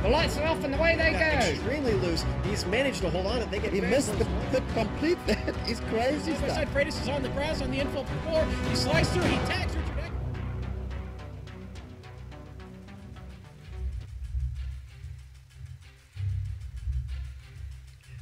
The lights are off and away they go. Extremely loose. He's managed to hold on and they get. He missed the complete. He's crazy. Side Freitas is on the grass on the infield for 4. He slides through. He tags Richard Eck.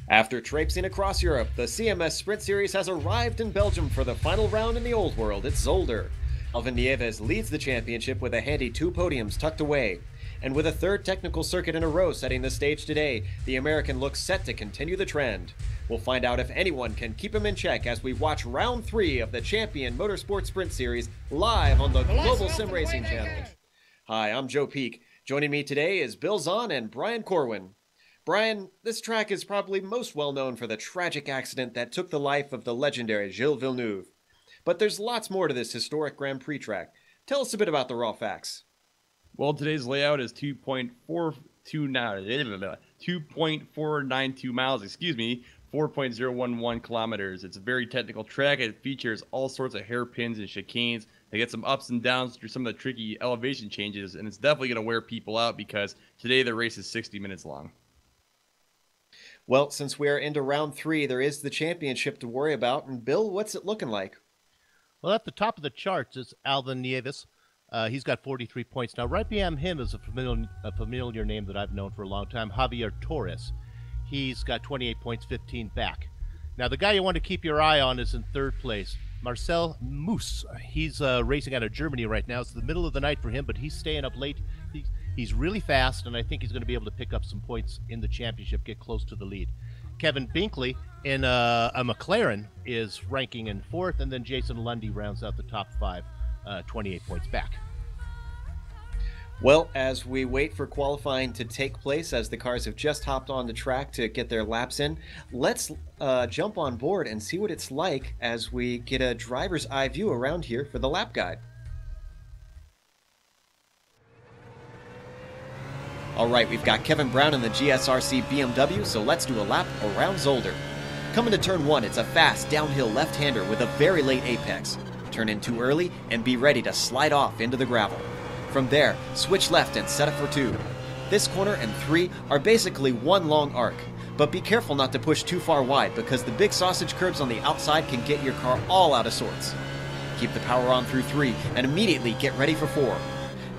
After traipsing across Europe, the CMS Sprint Series has arrived in Belgium for the final round in the Old World at Zolder. Alvin Nieves leads the championship with a handy 2 podiums tucked away. And with a 3rd technical circuit in a row setting the stage today, the American looks set to continue the trend. We'll find out if anyone can keep him in check as we watch round 3 of the Champion Motorsports Sprint Series live on the Global Sim Racing Channel. Hi, I'm Joe Peak. Joining me today is Bill Zahn and Brian Corwin. Brian, this track is probably most well known for the tragic accident that took the life of the legendary Gilles Villeneuve. But there's lots more to this historic Grand Prix track. Tell us a bit about the raw facts. Well, today's layout is 2.492 miles, 4.011 kilometers. It's a very technical track. It features all sorts of hairpins and chicanes. They get some ups and downs through some of the tricky elevation changes, and it's definitely going to wear people out because today the race is 60 minutes long. Well, since we are into round 3, there is the championship to worry about. And Bill, what's it looking like? Well, at the top of the charts is Alvin Nieves. He's got 43 points. Now, right behind him is a familiar name that I've known for a long time, Javier Torres. He's got 28 points, 15 back. Now, the guy you want to keep your eye on is in 3rd place, Marcel Moos. He's racing out of Germany right now. It's the middle of the night for him, but he's staying up late. He's really fast, and I think he's going to be able to pick up some points in the championship, get close to the lead. Kevin Binkley in a McLaren is ranking in 4th, and then Jason Lundy rounds out the top 5, 28 points back. Well, as we wait for qualifying to take place, as the cars have just hopped on the track to get their laps in, let's jump on board and see what it's like as we get a driver's eye view around here for the lap guide. All right, we've got Kevin Brown in the GSRC BMW, so let's do a lap around Zolder. Coming to turn 1, it's a fast downhill left-hander with a very late apex. Turn in too early and be ready to slide off into the gravel. From there, switch left and set up for 2. This corner and 3 are basically one long arc, but be careful not to push too far wide because the big sausage curbs on the outside can get your car all out of sorts. Keep the power on through 3 and immediately get ready for 4.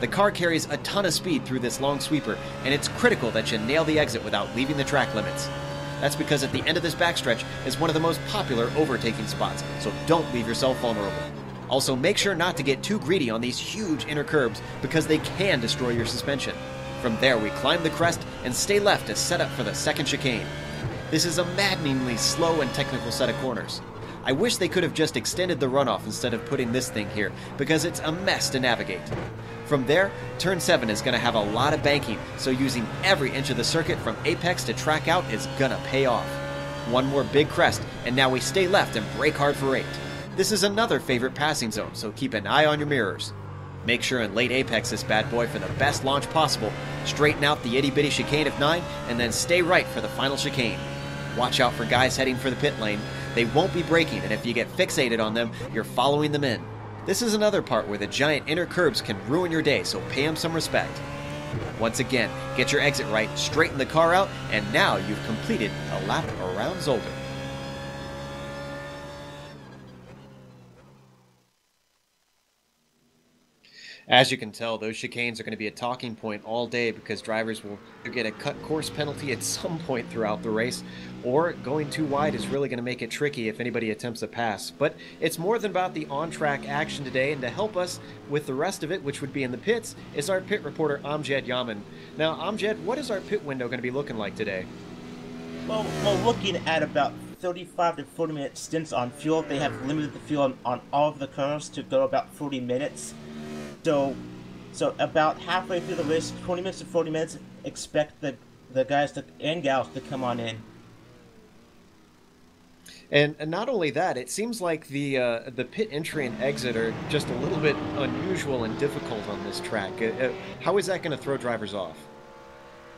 The car carries a ton of speed through this long sweeper, and it's critical that you nail the exit without leaving the track limits. That's because at the end of this backstretch is one of the most popular overtaking spots, so don't leave yourself vulnerable. Also, make sure not to get too greedy on these huge inner curbs because they can destroy your suspension. From there, we climb the crest and stay left to set up for the 2nd chicane. This is a maddeningly slow and technical set of corners. I wish they could have just extended the runoff instead of putting this thing here, because it's a mess to navigate. From there, turn 7 is going to have a lot of banking, so using every inch of the circuit from apex to track out is gonna pay off. One more big crest, and now we stay left and brake hard for 8. This is another favorite passing zone, so keep an eye on your mirrors. Make sure in late apex this bad boy for the best launch possible. Straighten out the itty-bitty chicane of 9, and then stay right for the final chicane. Watch out for guys heading for the pit lane. They won't be braking, and if you get fixated on them, you're following them in. This is another part where the giant inner curbs can ruin your day, so pay them some respect. Once again, get your exit right, straighten the car out, and now you've completed a lap around Zolder. As you can tell, those chicanes are going to be a talking point all day because drivers will get a cut course penalty at some point throughout the race, or going too wide is really going to make it tricky if anybody attempts a pass. But it's more than about the on-track action today, and to help us with the rest of it, which would be in the pits, is our pit reporter Amjad Yaman. Now, Amjad, what is our pit window going to be looking like today? Well, we're looking at about 35 to 40 minute stints on fuel. They have limited the fuel on all of the cars to go about 40 minutes. So about halfway through the race, 20 minutes to 40 minutes, expect the guys and gals to come on in. And not only that, it seems like the pit entry and exit are just a little bit unusual and difficult on this track. How is that going to throw drivers off?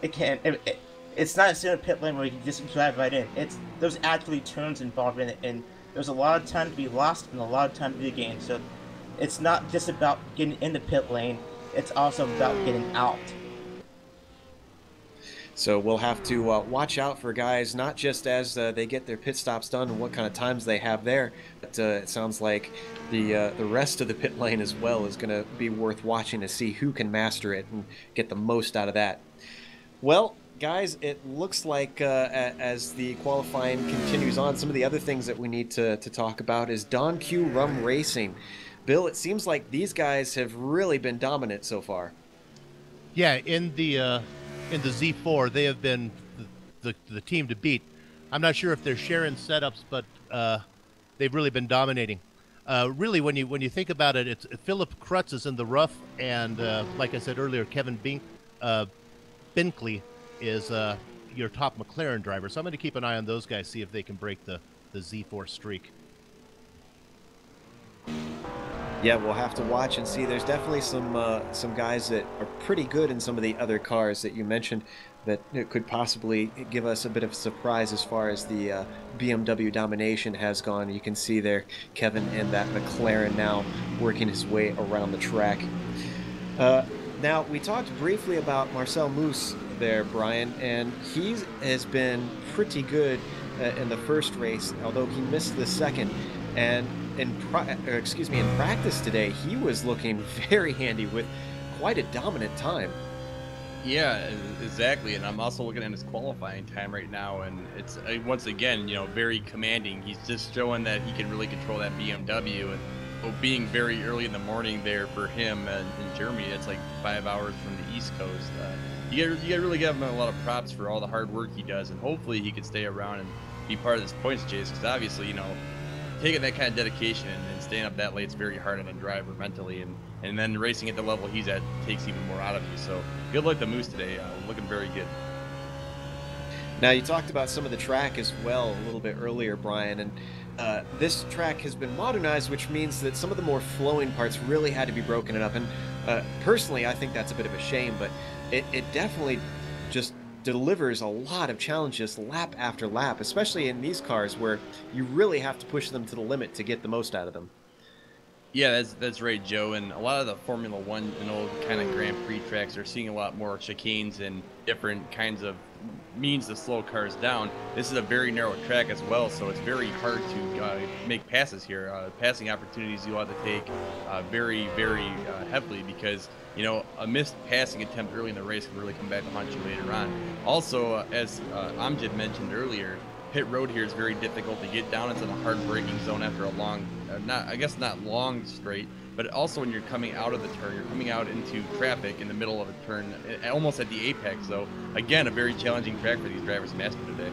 It can. It's not a standard pit lane where you can just drive right in. There's actually turns involved in it, and there's a lot of time to be lost and a lot of time to be gained. So it's not just about getting in the pit lane, it's also about getting out. So we'll have to watch out for guys, not just as they get their pit stops done and what kind of times they have there, but it sounds like the rest of the pit lane as well is going to be worth watching to see who can master it and get the most out of that. Well, guys, it looks like as the qualifying continues on, some of the other things that we need to talk about is Don Q Rum Racing. Bill, it seems like these guys have really been dominant so far. Yeah, in the Z4, they have been the team to beat. I'm not sure if they're sharing setups, but they've really been dominating. Really, when you think about it, it's Philip Krutz is in the rough, and like I said earlier, Kevin Binkley is your top McLaren driver. So I'm going to keep an eye on those guys, see if they can break the Z4 streak. Yeah, we'll have to watch and see. There's definitely some guys that are pretty good in some of the other cars that you mentioned that it could possibly give us a bit of a surprise as far as the BMW domination has gone. You can see there Kevin in that McLaren now working his way around the track. Now, we talked briefly about Marcel Moose there, Brian, and he has been pretty good in the first race, although he missed the second. And in practice today, he was looking very handy with quite a dominant time. Yeah, exactly. And I'm also looking at his qualifying time right now, and it's once again, very commanding. He's just showing that he can really control that BMW, and being very early in the morning there for him in Germany, it's like 5 hours from the East Coast. You really give him a lot of props for all the hard work he does, and hopefully he can stay around and be part of this points chase, because obviously, taking that kind of dedication and staying up that late is very hard on a driver mentally, and then racing at the level he's at takes even more out of you. So good luck to Moose today, looking very good. Now, you talked about some of the track as well a little bit earlier, Brian, and this track has been modernized, which means that some of the more flowing parts really had to be broken up, and personally I think that's a bit of a shame, but it definitely just delivers a lot of challenges lap after lap, especially in these cars where you really have to push them to the limit to get the most out of them. Yeah, that's right, Joe. And a lot of the Formula One and old kind of Grand Prix tracks are seeing a lot more chicanes and different kinds of means to slow cars down. This is a very narrow track as well, so it's very hard to make passes here. Passing opportunities you ought to take very, very heavily, because a missed passing attempt early in the race can really come back to haunt you later on. Also, as Amjad mentioned earlier, pit road here is very difficult to get down into the hard braking zone after a long, not long straight, but also when you're coming out of the turn, you're coming out into traffic in the middle of a turn, almost at the apex. So again, a very challenging track for these drivers to master today.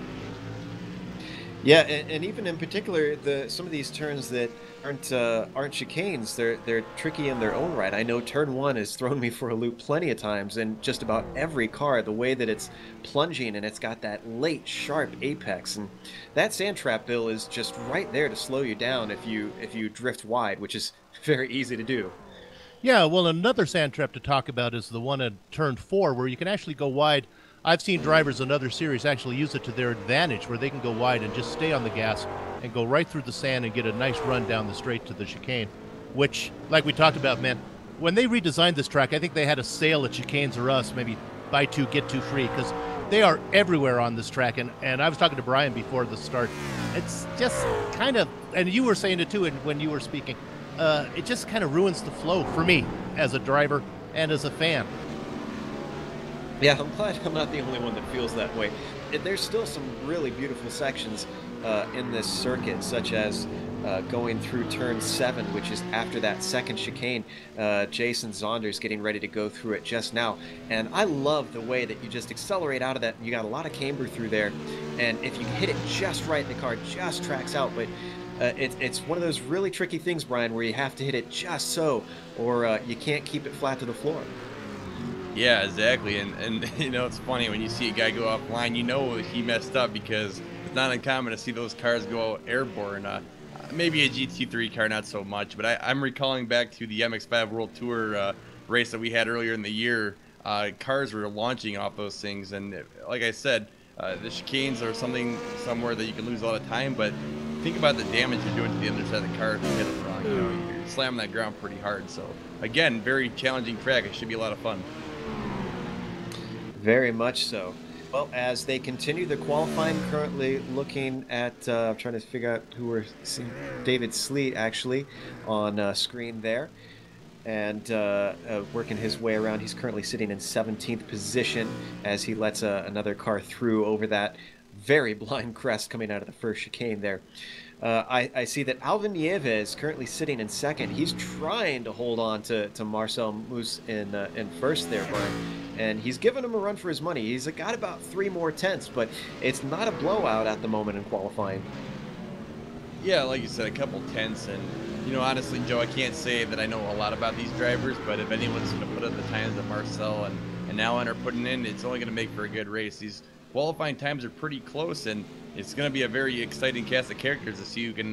Yeah, and even in particular, some of these turns that aren't chicanes, they're tricky in their own right. I know turn 1 has thrown me for a loop plenty of times in just about every car, the way that it's plunging and it's got that late sharp apex, and that sand trap, Bill, is just right there to slow you down if you drift wide, which is very easy to do. Yeah, well, another sand trap to talk about is the one at turn 4, where you can actually go wide. I've seen drivers in other series actually use it to their advantage, where they can go wide and just stay on the gas and go right through the sand and get a nice run down the straight to the chicane, which, like we talked about, man, when they redesigned this track, I think they had a sale at Chicanes or Us, maybe buy 2, get 2 free, because they are everywhere on this track. And I was talking to Brian before the start. It's just kind of, and you were saying it too when you were speaking, it just kind of ruins the flow for me as a driver and as a fan. Yeah, I'm glad I'm not the only one that feels that way. There's still some really beautiful sections in this circuit, such as going through turn 7, which is after that second chicane. Jason Zolder's getting ready to go through it just now, and I love the way that you just accelerate out of that. You got a lot of camber through there, and if you hit it just right, the car just tracks out. But it's one of those really tricky things, Brian, where you have to hit it just so, or you can't keep it flat to the floor. Yeah, exactly. And it's funny when you see a guy go offline, he messed up, because it's not uncommon to see those cars go airborne. Maybe a GT3 car, not so much, but I'm recalling back to the MX-5 World Tour race that we had earlier in the year. Cars were launching off those things, and like I said, the chicanes are somewhere that you can lose a lot of time, but think about the damage you're doing to the underside of the car if you hit it wrong. You're slamming that ground pretty hard. So again, very challenging track. It should be a lot of fun. Very much so. Well, as they continue the qualifying, currently looking at, trying to figure out who we're seeing, David Sleet actually on screen there, and working his way around. He's currently sitting in 17th position as he lets another car through over that very blind crest coming out of the first chicane there. I see that Alvin Nieves currently sitting in second. He's trying to hold on to Marcel Moose in first there, Brian. And he's giving him a run for his money. He's got about 3 more tenths, but it's not a blowout at the moment in qualifying. Yeah, like you said, a couple tenths. And, you know, honestly, Joe, I can't say that I know a lot about these drivers, but if anyone's going to put up the times that Marcel and Allen are putting in, it's only going to make for a good race. These qualifying times are pretty close, and it's going to be a very exciting cast of characters to see who can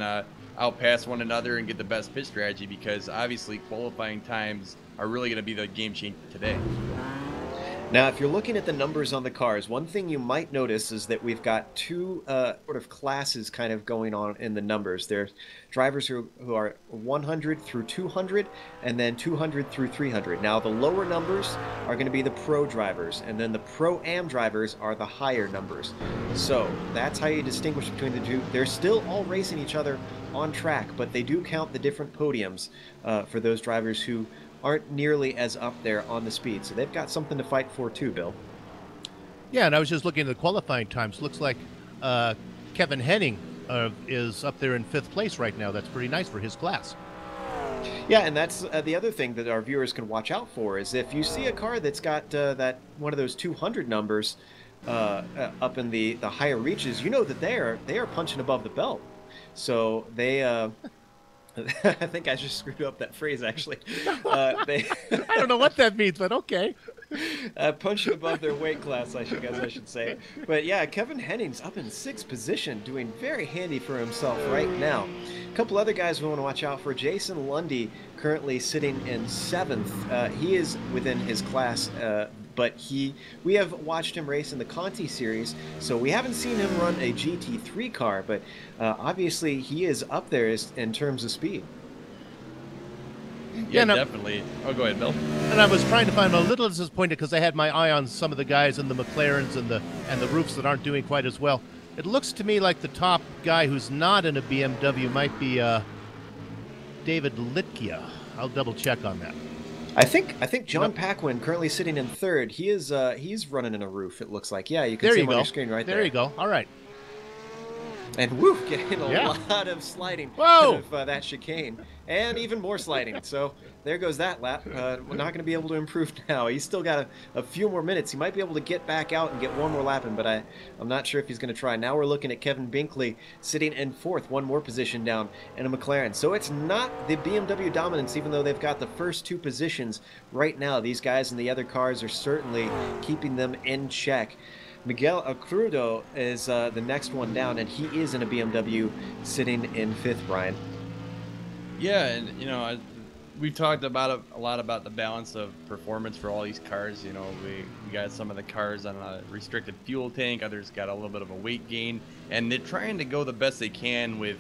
outpass one another and get the best pit strategy, because obviously qualifying times are really going to be the game changer today. Now, if you're looking at the numbers on the cars, one thing you might notice is that we've got 2 sort of classes kind of going on in the numbers. There's drivers who are 100 through 200, and then 200 through 300. Now, the lower numbers are going to be the pro drivers, and then the pro-am drivers are the higher numbers. So that's how you distinguish between the two. They're still all racing each other on track, but they do count the different podiums for those drivers who aren't nearly as up there on the speed. So they've got something to fight for too, Bill. Yeah, and I was just looking at the qualifying times. Looks like Kevin Henning is up there in 5th place right now. That's pretty nice for his class. Yeah, and that's the other thing that our viewers can watch out for is if you see a car that's got that one of those 200 numbers up in the higher reaches, you know that they are punching above the belt. So they I think I just screwed up that phrase, actually. I don't know what that means, but okay. Punching above their weight class, I should say. But yeah, Kevin Henning's up in 6th position, doing very handy for himself right now. A couple other guys we want to watch out for. Jason Lundy, currently sitting in 7th. He is within his class, but we have watched him race in the Conti series, so we haven't seen him run a GT3 car, but obviously he is up there in terms of speed. Yeah, definitely. Oh, go ahead, Bill. And I was trying to find a little disappointed because I had my eye on some of the guys in the McLarens and the roofs that aren't doing quite as well. It looks to me like the top guy who's not in a BMW might be David Litkia. I'll double check on that. I think John Paquin, currently sitting in 3rd, he's running in a roof, it looks like. Yeah, you can see him on your screen right there. There you go. All right. And woo, getting a lot of sliding out of that chicane, and even more sliding. So there goes that lap. We're not going to be able to improve now. He's still got a few more minutes. He might be able to get back out and get one more lap in, but I'm not sure if he's going to try. Now we're looking at Kevin Binkley sitting in 4th, one more position down in a McLaren. So it's not the BMW dominance, even though they've got the first 2 positions right now. These guys in the other cars are certainly keeping them in check. Miguel Acrudo is the next one down, and he is in a BMW sitting in 5th, Brian. Yeah, and, you know, we've talked about a lot about the balance of performance for all these cars. You know, we got some of the cars on a restricted fuel tank, others got a little bit of a weight gain, and they're trying to go the best they can with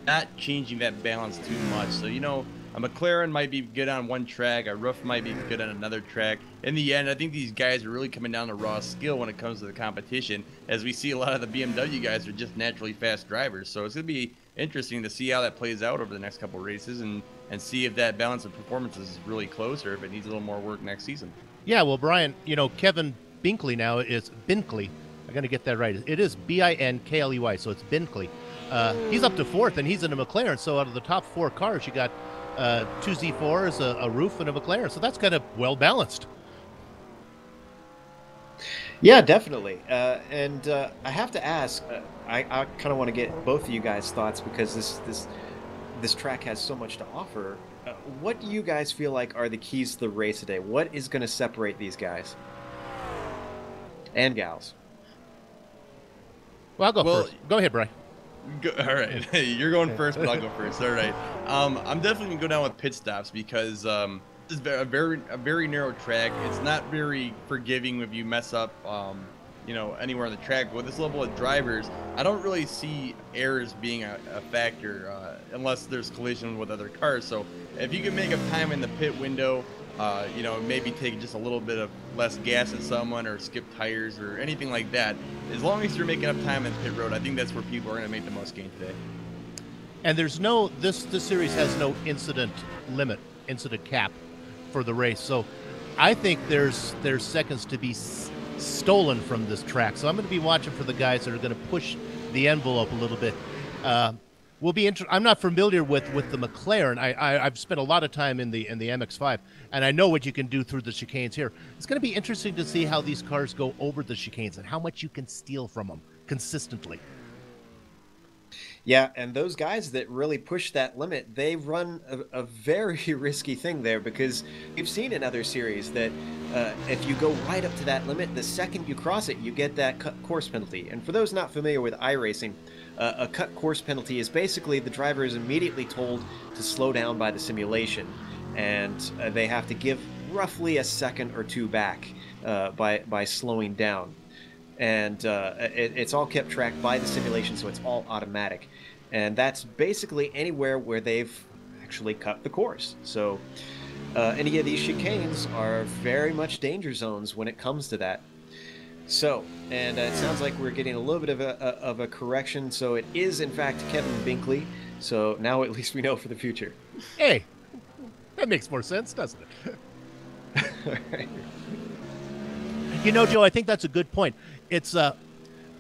not changing that balance too much. So, you know, a McLaren might be good on one track, a Roof might be good on another track. In the end, I think these guys are really coming down to raw skill when it comes to the competition, as we see a lot of the BMW guys are just naturally fast drivers. So it's going to be interesting to see how that plays out over the next couple of races and see if that balance of performance is really close or if it needs a little more work next season. Yeah, well, Brian, you know, Kevin Binkley now is Binkley. I'm going to get that right. It is Binkley, so it's Binkley. He's up to 4th, and he's in a McLaren. So out of the top 4 cars, you got 2 Z4s, a Roof, and a McLaren. So that's kind of well balanced. Yeah, definitely. And I have to ask, I kind of want to get both of you guys' thoughts because this track has so much to offer. What do you guys feel like are the keys to the race today? What is going to separate these guys and gals? Well, I'll go first. Go ahead, Brian. All right. You're going first, but I'll go first. All right. I'm definitely going to go down with pit stops because this is a very narrow track. It's not very forgiving if you mess up, you know, anywhere on the track. But with this level of drivers, I don't really see errors being a factor unless there's collision with other cars. So if you can make up time in the pit window, you know, maybe take just a little bit of less gas at someone or skip tires or anything like that. As long as you're making up time in pit road, I think that's where people are going to make the most gain today. And there's no this series has no incident limit, incident cap for the race. So I think there's seconds to be stolen from this track. So I'm going to be watching for the guys that are going to push the envelope a little bit. I'm not familiar with the McLaren. I've spent a lot of time in the MX-5, and I know what you can do through the chicanes here. It's going to be interesting to see how these cars go over the chicanes and how much you can steal from them consistently. Yeah, and those guys that really push that limit, they run a very risky thing there, because we've seen in other series that if you go right up to that limit, the second you cross it, you get that cut course penalty. And for those not familiar with iRacing, a cut course penalty is basically the driver is immediately told to slow down by the simulation, and they have to give roughly a second or two back by slowing down. And it's all kept track by the simulation, so it's all automatic. And that's basically anywhere where they've actually cut the course. So any of these chicanes are very much danger zones when it comes to that. So, and it sounds like we're getting a little bit of a correction. So it is, in fact, Kevin Binkley. So now at least we know for the future. Hey, that makes more sense, doesn't it? All right. You know, Joe, I think that's a good point. It's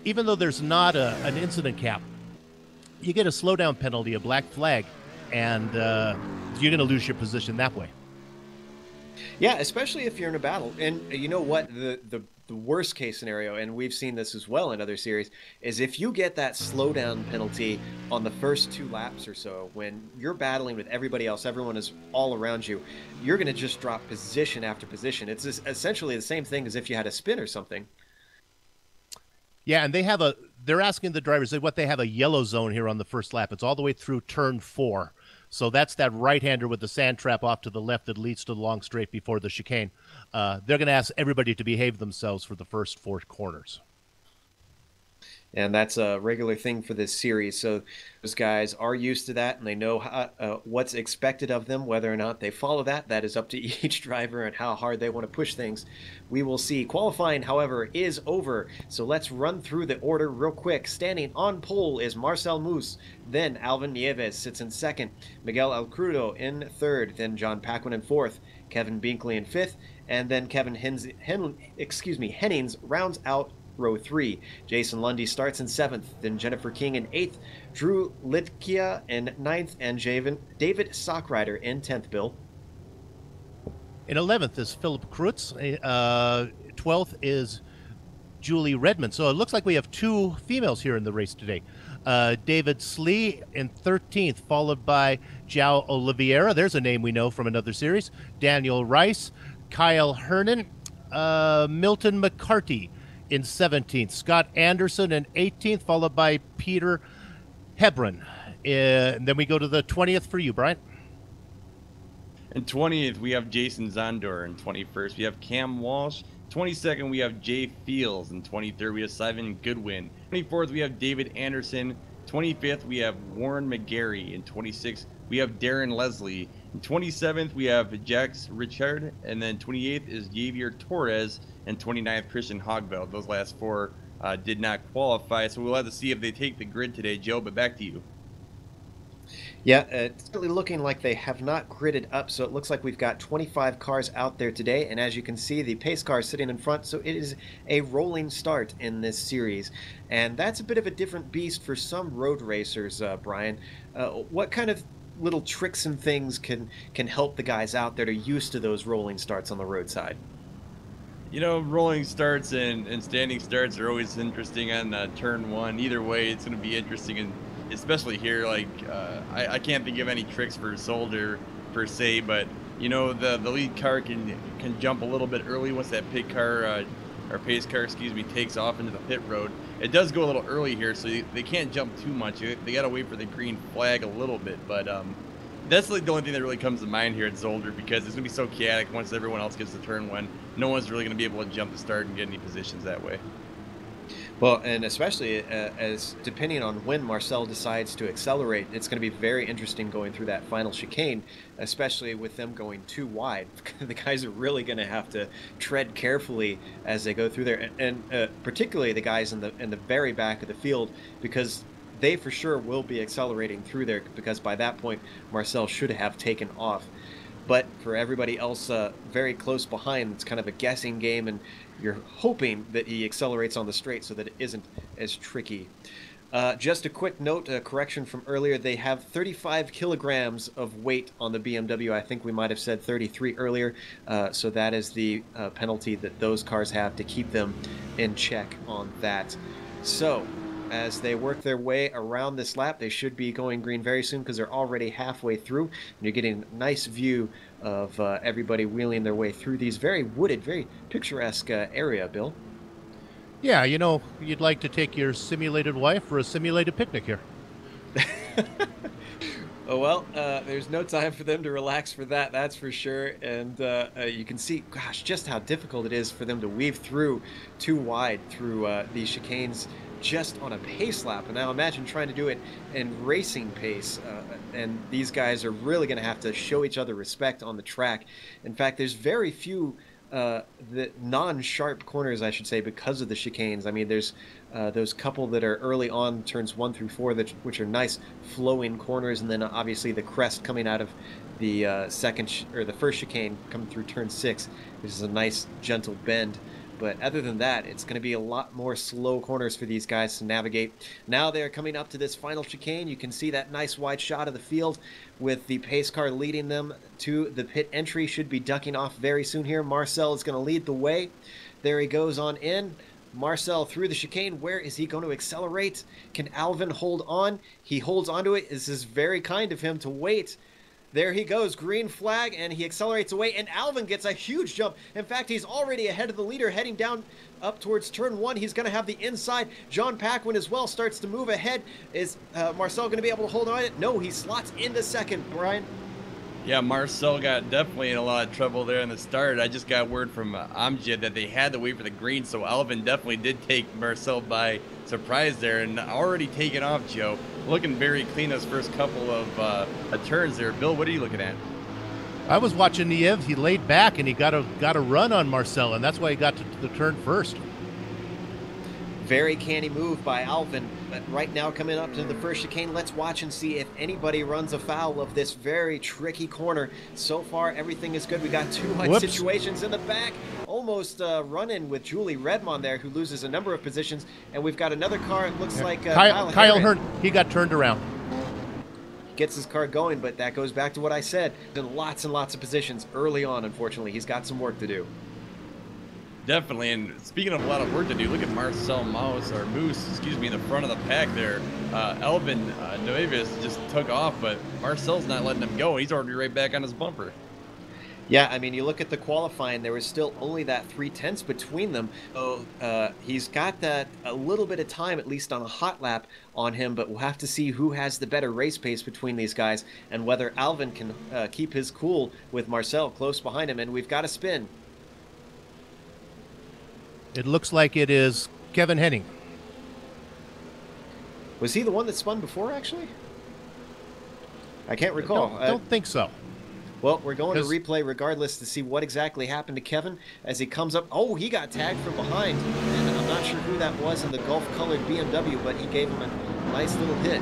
even though there's not an incident cap, you get a slowdown penalty, a black flag, and you're going to lose your position that way. Yeah, especially if you're in a battle. And you know what? The worst case scenario, and we've seen this as well in other series, is if you get that slowdown penalty on the first 2 laps or so, when you're battling with everybody else, everyone is all around you, you're going to just drop position after position. It's essentially the same thing as if you had a spin or something. Yeah, and they're asking the drivers, they have a yellow zone here on the first lap. It's all the way through turn 4. So that's that right-hander with the sand trap off to the left that leads to the long straight before the chicane. They're going to ask everybody to behave themselves for the first 4 corners. And that's a regular thing for this series. So those guys are used to that, and they know what's expected of them. Whether or not they follow that, that is up to each driver and how hard they want to push things. We will see. Qualifying, however, is over. So let's run through the order real quick. Standing on pole is Marcel Moose. Then Alvin Nieves sits in second. Miguel Alcrudo in third. Then John Paquin in fourth. Kevin Binkley in fifth. And then Kevin Hennings rounds out row 3. Jason Lundy starts in 7th, then Jennifer King in 8th, Drew Litkia in 9th, and David Sockrider in 10th, Bill. In 11th is Philip Krutz. 12th is Julie Redmond. So it looks like we have 2 females here in the race today. David Slee in 13th, followed by João Oliveira. There's a name we know from another series. Daniel Rice, Kyle Hernan, Milton McCarty in 17th, Scott Anderson in 18th, followed by Peter Hebron. And then we go to the 20th for you, Brian. In 20th, we have Jason Zondor. In 21st, we have Cam Walsh. 22nd, we have Jay Fields. In 23rd, we have Simon Goodwin. 24th, we have David Anderson. 25th, we have Warren McGarry. In 26th, we have Darren Leslie. In 27th, we have Jax Richard. And then 28th is Javier Torres. And 29th, Christian Hogveld. Those last 4 did not qualify, so we'll have to see if they take the grid today, Joe, but back to you. Yeah, it's really looking like they have not gridded up, so it looks like we've got 25 cars out there today, and as you can see, the pace car is sitting in front, so it is a rolling start in this series. And that's a bit of a different beast for some road racers, Brian. What kind of little tricks and things can help the guys out that are used to those rolling starts on the roadside? You know, rolling starts and standing starts are always interesting on turn 1. Either way, it's going to be interesting, and especially here, like, I can't think of any tricks for Zolder per se, but, you know, the lead car can jump a little bit early once that pit car, or pace car, takes off into the pit road. It does go a little early here, so they can't jump too much. They got to wait for the green flag a little bit, but that's like the only thing that really comes to mind here at Zolder, because it's going to be so chaotic once everyone else gets to turn 1. No one's really going to be able to jump the start and get any positions that way. Well, and especially as depending on when Marcel decides to accelerate, it's going to be very interesting going through that final chicane, especially with them going too wide. The guys are really going to have to tread carefully as they go through there, and particularly the guys in the very back of the field, because they for sure will be accelerating through there, because by that point Marcel should have taken off. But for everybody else very close behind, it's kind of a guessing game, and you're hoping that he accelerates on the straight so that it isn't as tricky. Just a quick note, a correction from earlier. They have 35 kilograms of weight on the BMW. I think we might have said 33 earlier. So that is the penalty that those cars have to keep them in check on that. So as they work their way around this lap, they should be going green very soon because they're already halfway through. And you're getting a nice view of everybody wheeling their way through these very wooded, very picturesque area, Bill. Yeah, you know, you'd like to take your simulated wife for a simulated picnic here. Oh, well, there's no time for them to relax for that, that's for sure. And you can see, gosh, just how difficult it is for them to weave through too wide through these chicanes just on a pace lap. And now imagine trying to do it in racing pace. And these guys are really going to have to show each other respect on the track. In fact, there's very few the non-sharp corners, I should say, because of the chicanes. I mean, there's those couple that are early on, turns 1 through 4, which are nice flowing corners, and then obviously the crest coming out of the the first chicane coming through turn 6, which is a nice gentle bend. But other than that, it's going to be a lot more slow corners for these guys to navigate. Now they're coming up to this final chicane. You can see that nice wide shot of the field with the pace car leading them to the pit entry. Should be ducking off very soon here. Marcel is going to lead the way. There he goes on in. Marcel through the chicane. Where is he going to accelerate? Can Alvin hold on? He holds onto it. This is very kind of him to wait. There he goes, green flag, and he accelerates away, and Alvin gets a huge jump. In fact, he's already ahead of the leader, heading down up towards turn 1. He's going to have the inside. John Paquin as well starts to move ahead. Is Marcel going to be able to hold on it? No, he slots into second, Brian. Yeah, Marcel got definitely in a lot of trouble there in the start. I just got word from Amjad that they had to wait for the green, so Alvin definitely did take Marcel by surprise there, and already taken off, Joe. Looking very clean those first couple of turns there. Bill, what are you looking at? I was watching Nieves. He laid back and he got a run on Marcel, and that's why he got to the turn first. Very canny move by Alvin, but right now coming up to the first chicane, let's watch and see if anybody runs afoul of this very tricky corner. So far, everything is good. We got two hot situations in the back, almost run-in with Julie Redmond there, who loses a number of positions, and we've got another car, it looks like Kyle Hearn, he got turned around. Gets his car going, but that goes back to what I said. In lots and lots of positions early on, unfortunately. He's got some work to do. Definitely, and speaking of a lot of work to do, look at Marcel Moose, excuse me, in the front of the pack there. Alvin Nueves just took off, but Marcel's not letting him go. He's already right back on his bumper. Yeah, I mean, you look at the qualifying, there was still only that 3/10 between them. So he's got that a little bit of time, at least on a hot lap on him, but we'll have to see who has the better race pace between these guys and whether Alvin can keep his cool with Marcel close behind him. And we've got a spin. It looks like it is Kevin Henning. Was he the one that spun before, actually? I can't recall. I don't think so. Well, we're going to replay regardless to see what exactly happened to Kevin as he comes up. Oh, he got tagged from behind, and I'm not sure who that was in the Gulf-colored BMW, but he gave him a nice little hit.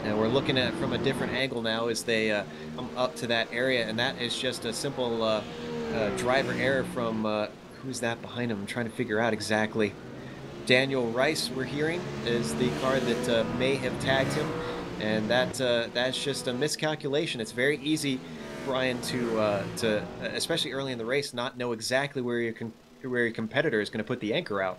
And we're looking at it from a different angle now as they come up to that area, and that is just a simple driver error from, who's that behind him? I'm trying to figure out exactly. Daniel Rice, we're hearing, is the car that may have tagged him. And that's just a miscalculation. It's very easy, Brian, to especially early in the race, not know exactly where your competitor is going to put the anchor out.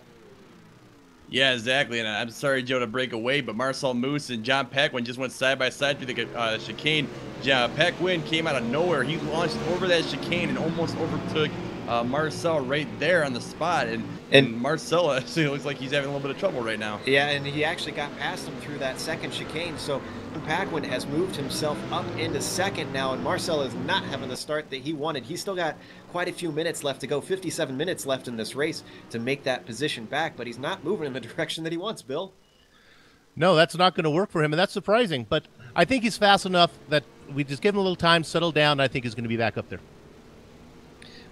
Yeah, exactly. And I'm sorry, Joe, to break away, but Marcel Moose and John Paquin just went side by side through the chicane. Paquin came out of nowhere. He launched over that chicane and almost overtook Marcel right there on the spot, and Marcel actually looks like he's having a little bit of trouble right now. Yeah, and he actually got past him through that second chicane, so Paquin has moved himself up into second now, and Marcel is not having the start that he wanted. He's still got quite a few minutes left to go, 57 minutes left in this race to make that position back, but he's not moving in the direction that he wants, Bill. No, that's not going to work for him, and that's surprising, but I think he's fast enough that we just give him a little time, settle down, and I think he's going to be back up there.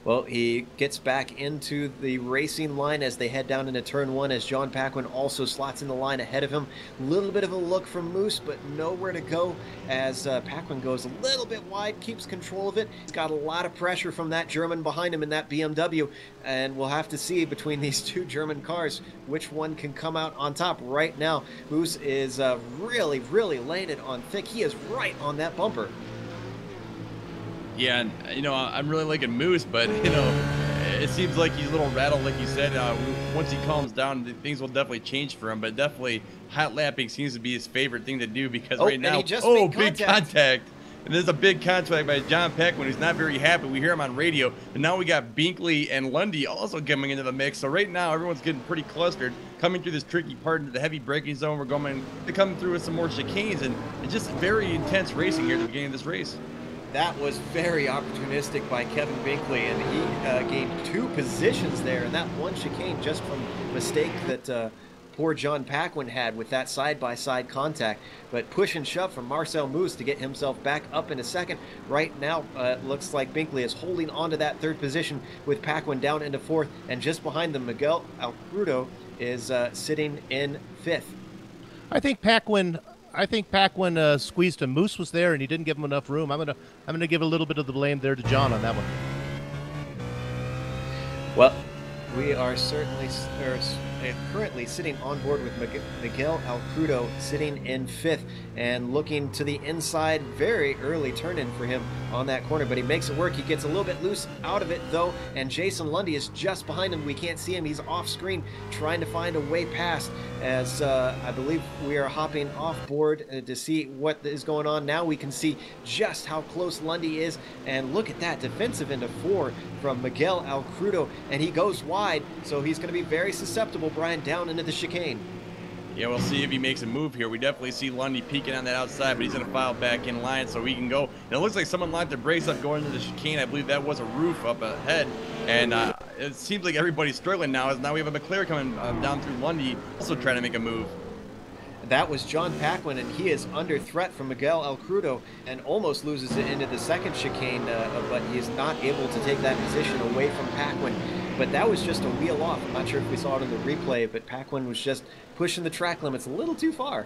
Well, he gets back into the racing line as they head down into turn one, as John Paquin also slots in the line ahead of him. A little bit of a look from Moose, but nowhere to go as Paquin goes a little bit wide, keeps control of it. He's got a lot of pressure from that German behind him in that BMW, and we'll have to see between these two German cars which one can come out on top. Right now, Moose is really laying it on thick. He is right on that bumper. Yeah, and I'm really liking Moose, but it seems like he's a little rattled, like you said. Once he calms down, things will definitely change for him. But definitely, hot lapping seems to be his favorite thing to do because right now, big contact. And there's a big contact by John Paquin, who's not very happy. We hear him on radio, and now we got Binkley and Lundy also coming into the mix. So right now, everyone's getting pretty clustered, coming through this tricky part into the heavy braking zone. We're going to come through with some more chicanes, and it's just very intense racing here at the beginning of this race. That was very opportunistic by Kevin Binkley, and he gained 2 positions there, and that one chicane just from mistake that poor John Paquin had with that side-by-side contact. But push and shove from Marcel Moose to get himself back up into second. Right now, it looks like Binkley is holding on to that 3rd position with Paquin down into 4th, and just behind them, Miguel Alcrudo is sitting in 5th. I think Paquin squeezed him. Moose was there, and he didn't give him enough room. I'm gonna give a little bit of the blame there to John on that one. Well, we are certainly currently sitting on board with Miguel Alcrudo sitting in 5th and looking to the inside. Very early turn in for him on that corner, but he makes it work. He gets a little bit loose out of it though, and Jason Lundy is just behind him. We can't see him. He's off screen trying to find a way past as I believe we are hopping off board to see what is going on. Now we can see just how close Lundy is, and look at that defensive into 4 from Miguel Alcrudo, and he goes wide, so he's going to be very susceptible, Brian, down into the chicane. Yeah, we'll see if he makes a move here. We definitely see Lundy peeking on that outside, but he's going to file back in line so he can go. And it looks like someone lined their brakes up going into the chicane. I believe that was a roof up ahead. And it seems like everybody's struggling now, as now we have a McLaren coming down through Lundy, also trying to make a move. That was John Paquin, and he is under threat from Miguel Alcrudo and almost loses it into the second chicane, but he is not able to take that position away from Paquin. But that was just a wheel off. I'm not sure if we saw it in the replay, but Paquin was just pushing the track limits a little too far.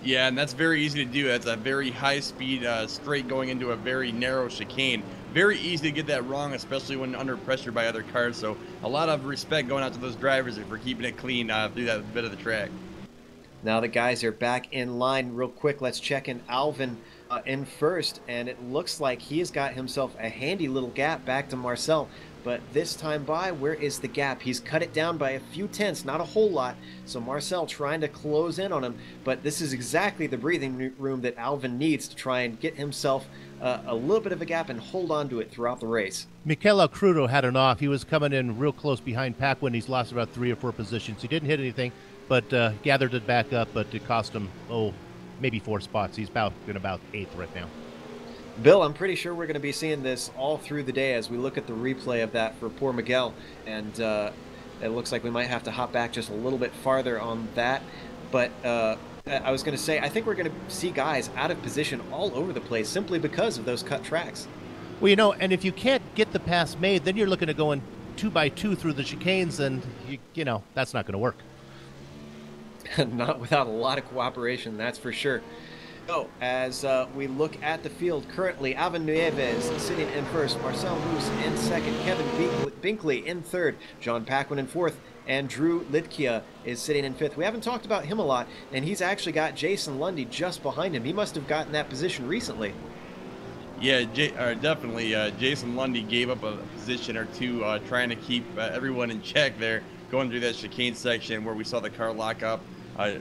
Yeah, and that's very easy to do. That's a very high-speed straight going into a very narrow chicane. Very easy to get that wrong, especially when under pressure by other cars. So a lot of respect going out to those drivers for keeping it clean through that bit of the track. Now the guys are back in line real quick. Let's check in Alvin in first, and it looks like he has got himself a handy little gap back to Marcel. But this time by, where is the gap? He's cut it down by a few tenths, not a whole lot. So Marcel trying to close in on him. But this is exactly the breathing room that Alvin needs to try and get himself a little bit of a gap and hold on to it throughout the race. Mikel Alcrudo had an off. He was coming in real close behind Paquin. He's lost about 3 or 4 positions. He didn't hit anything, but gathered it back up. But it cost him, maybe 4 spots. He's about 8th right now. Bill, I'm pretty sure we're going to be seeing this all through the day as we look at the replay of that for poor Miguel. And it looks like we might have to hop back just a little bit farther on that. But I was going to say, I think we're going to see guys out of position all over the place simply because of those cut tracks. Well, and if you can't get the pass made, then you're looking at going 2 by 2 through the chicanes, and, that's not going to work. Not without a lot of cooperation, that's for sure. So, as we look at the field, currently, Alvin Nieves sitting in first, Marcel Moose in second, Kevin Binkley in third, John Paquin in fourth, and Drew Lidkia is sitting in fifth. We haven't talked about him a lot, and he's actually got Jason Lundy just behind him. He must have gotten that position recently. Yeah, definitely. Jason Lundy gave up a position or two trying to keep everyone in check there, going through that chicane section where we saw the car lock up.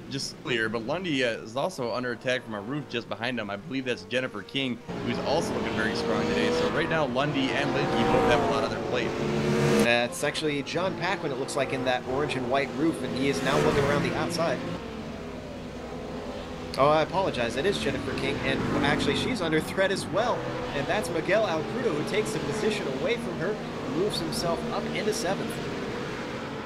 Just clear, but Lundy is also under attack from a roof just behind him. I believe that's Jennifer King, who's also looking very strong today. So right now, Lundy and Lidke both have a lot of their plate. That's actually John Paquin, it looks like, in that orange and white roof, and he is now looking around the outside. Oh, I apologize. It is Jennifer King, and actually she's under threat as well. And that's Miguel Alcrudo, who takes the position away from her and moves himself up into 7th.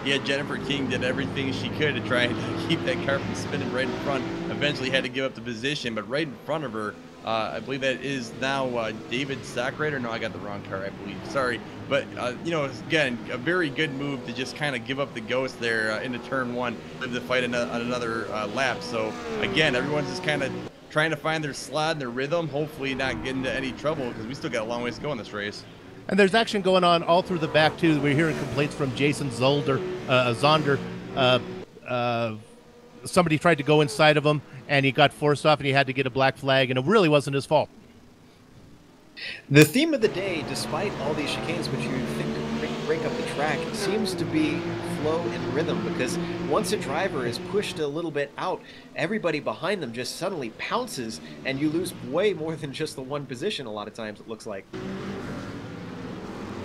Yeah, Jennifer King did everything she could to try and keep that car from spinning right in front. Eventually had to give up the position, but right in front of her, I believe that is now David Stockrider. No, I got the wrong car, I believe. Sorry. But, you know, again, a very good move to just kind of give up the ghost there into turn 1, live the fight on another lap. So, again, everyone's just kind of trying to find their slot and their rhythm, hopefully not get into any trouble because we still got a long ways to go in this race. And there's action going on all through the back, too. We're hearing complaints from Jason Zolder. Somebody tried to go inside of him, and he got forced off, and he had to get a black flag, and it really wasn't his fault. The theme of the day, despite all these chicanes which you think could break up the track, seems to be flow and rhythm, because once a driver is pushed a little bit out, everybody behind them just suddenly pounces, and you lose way more than just the one position a lot of times, it looks like.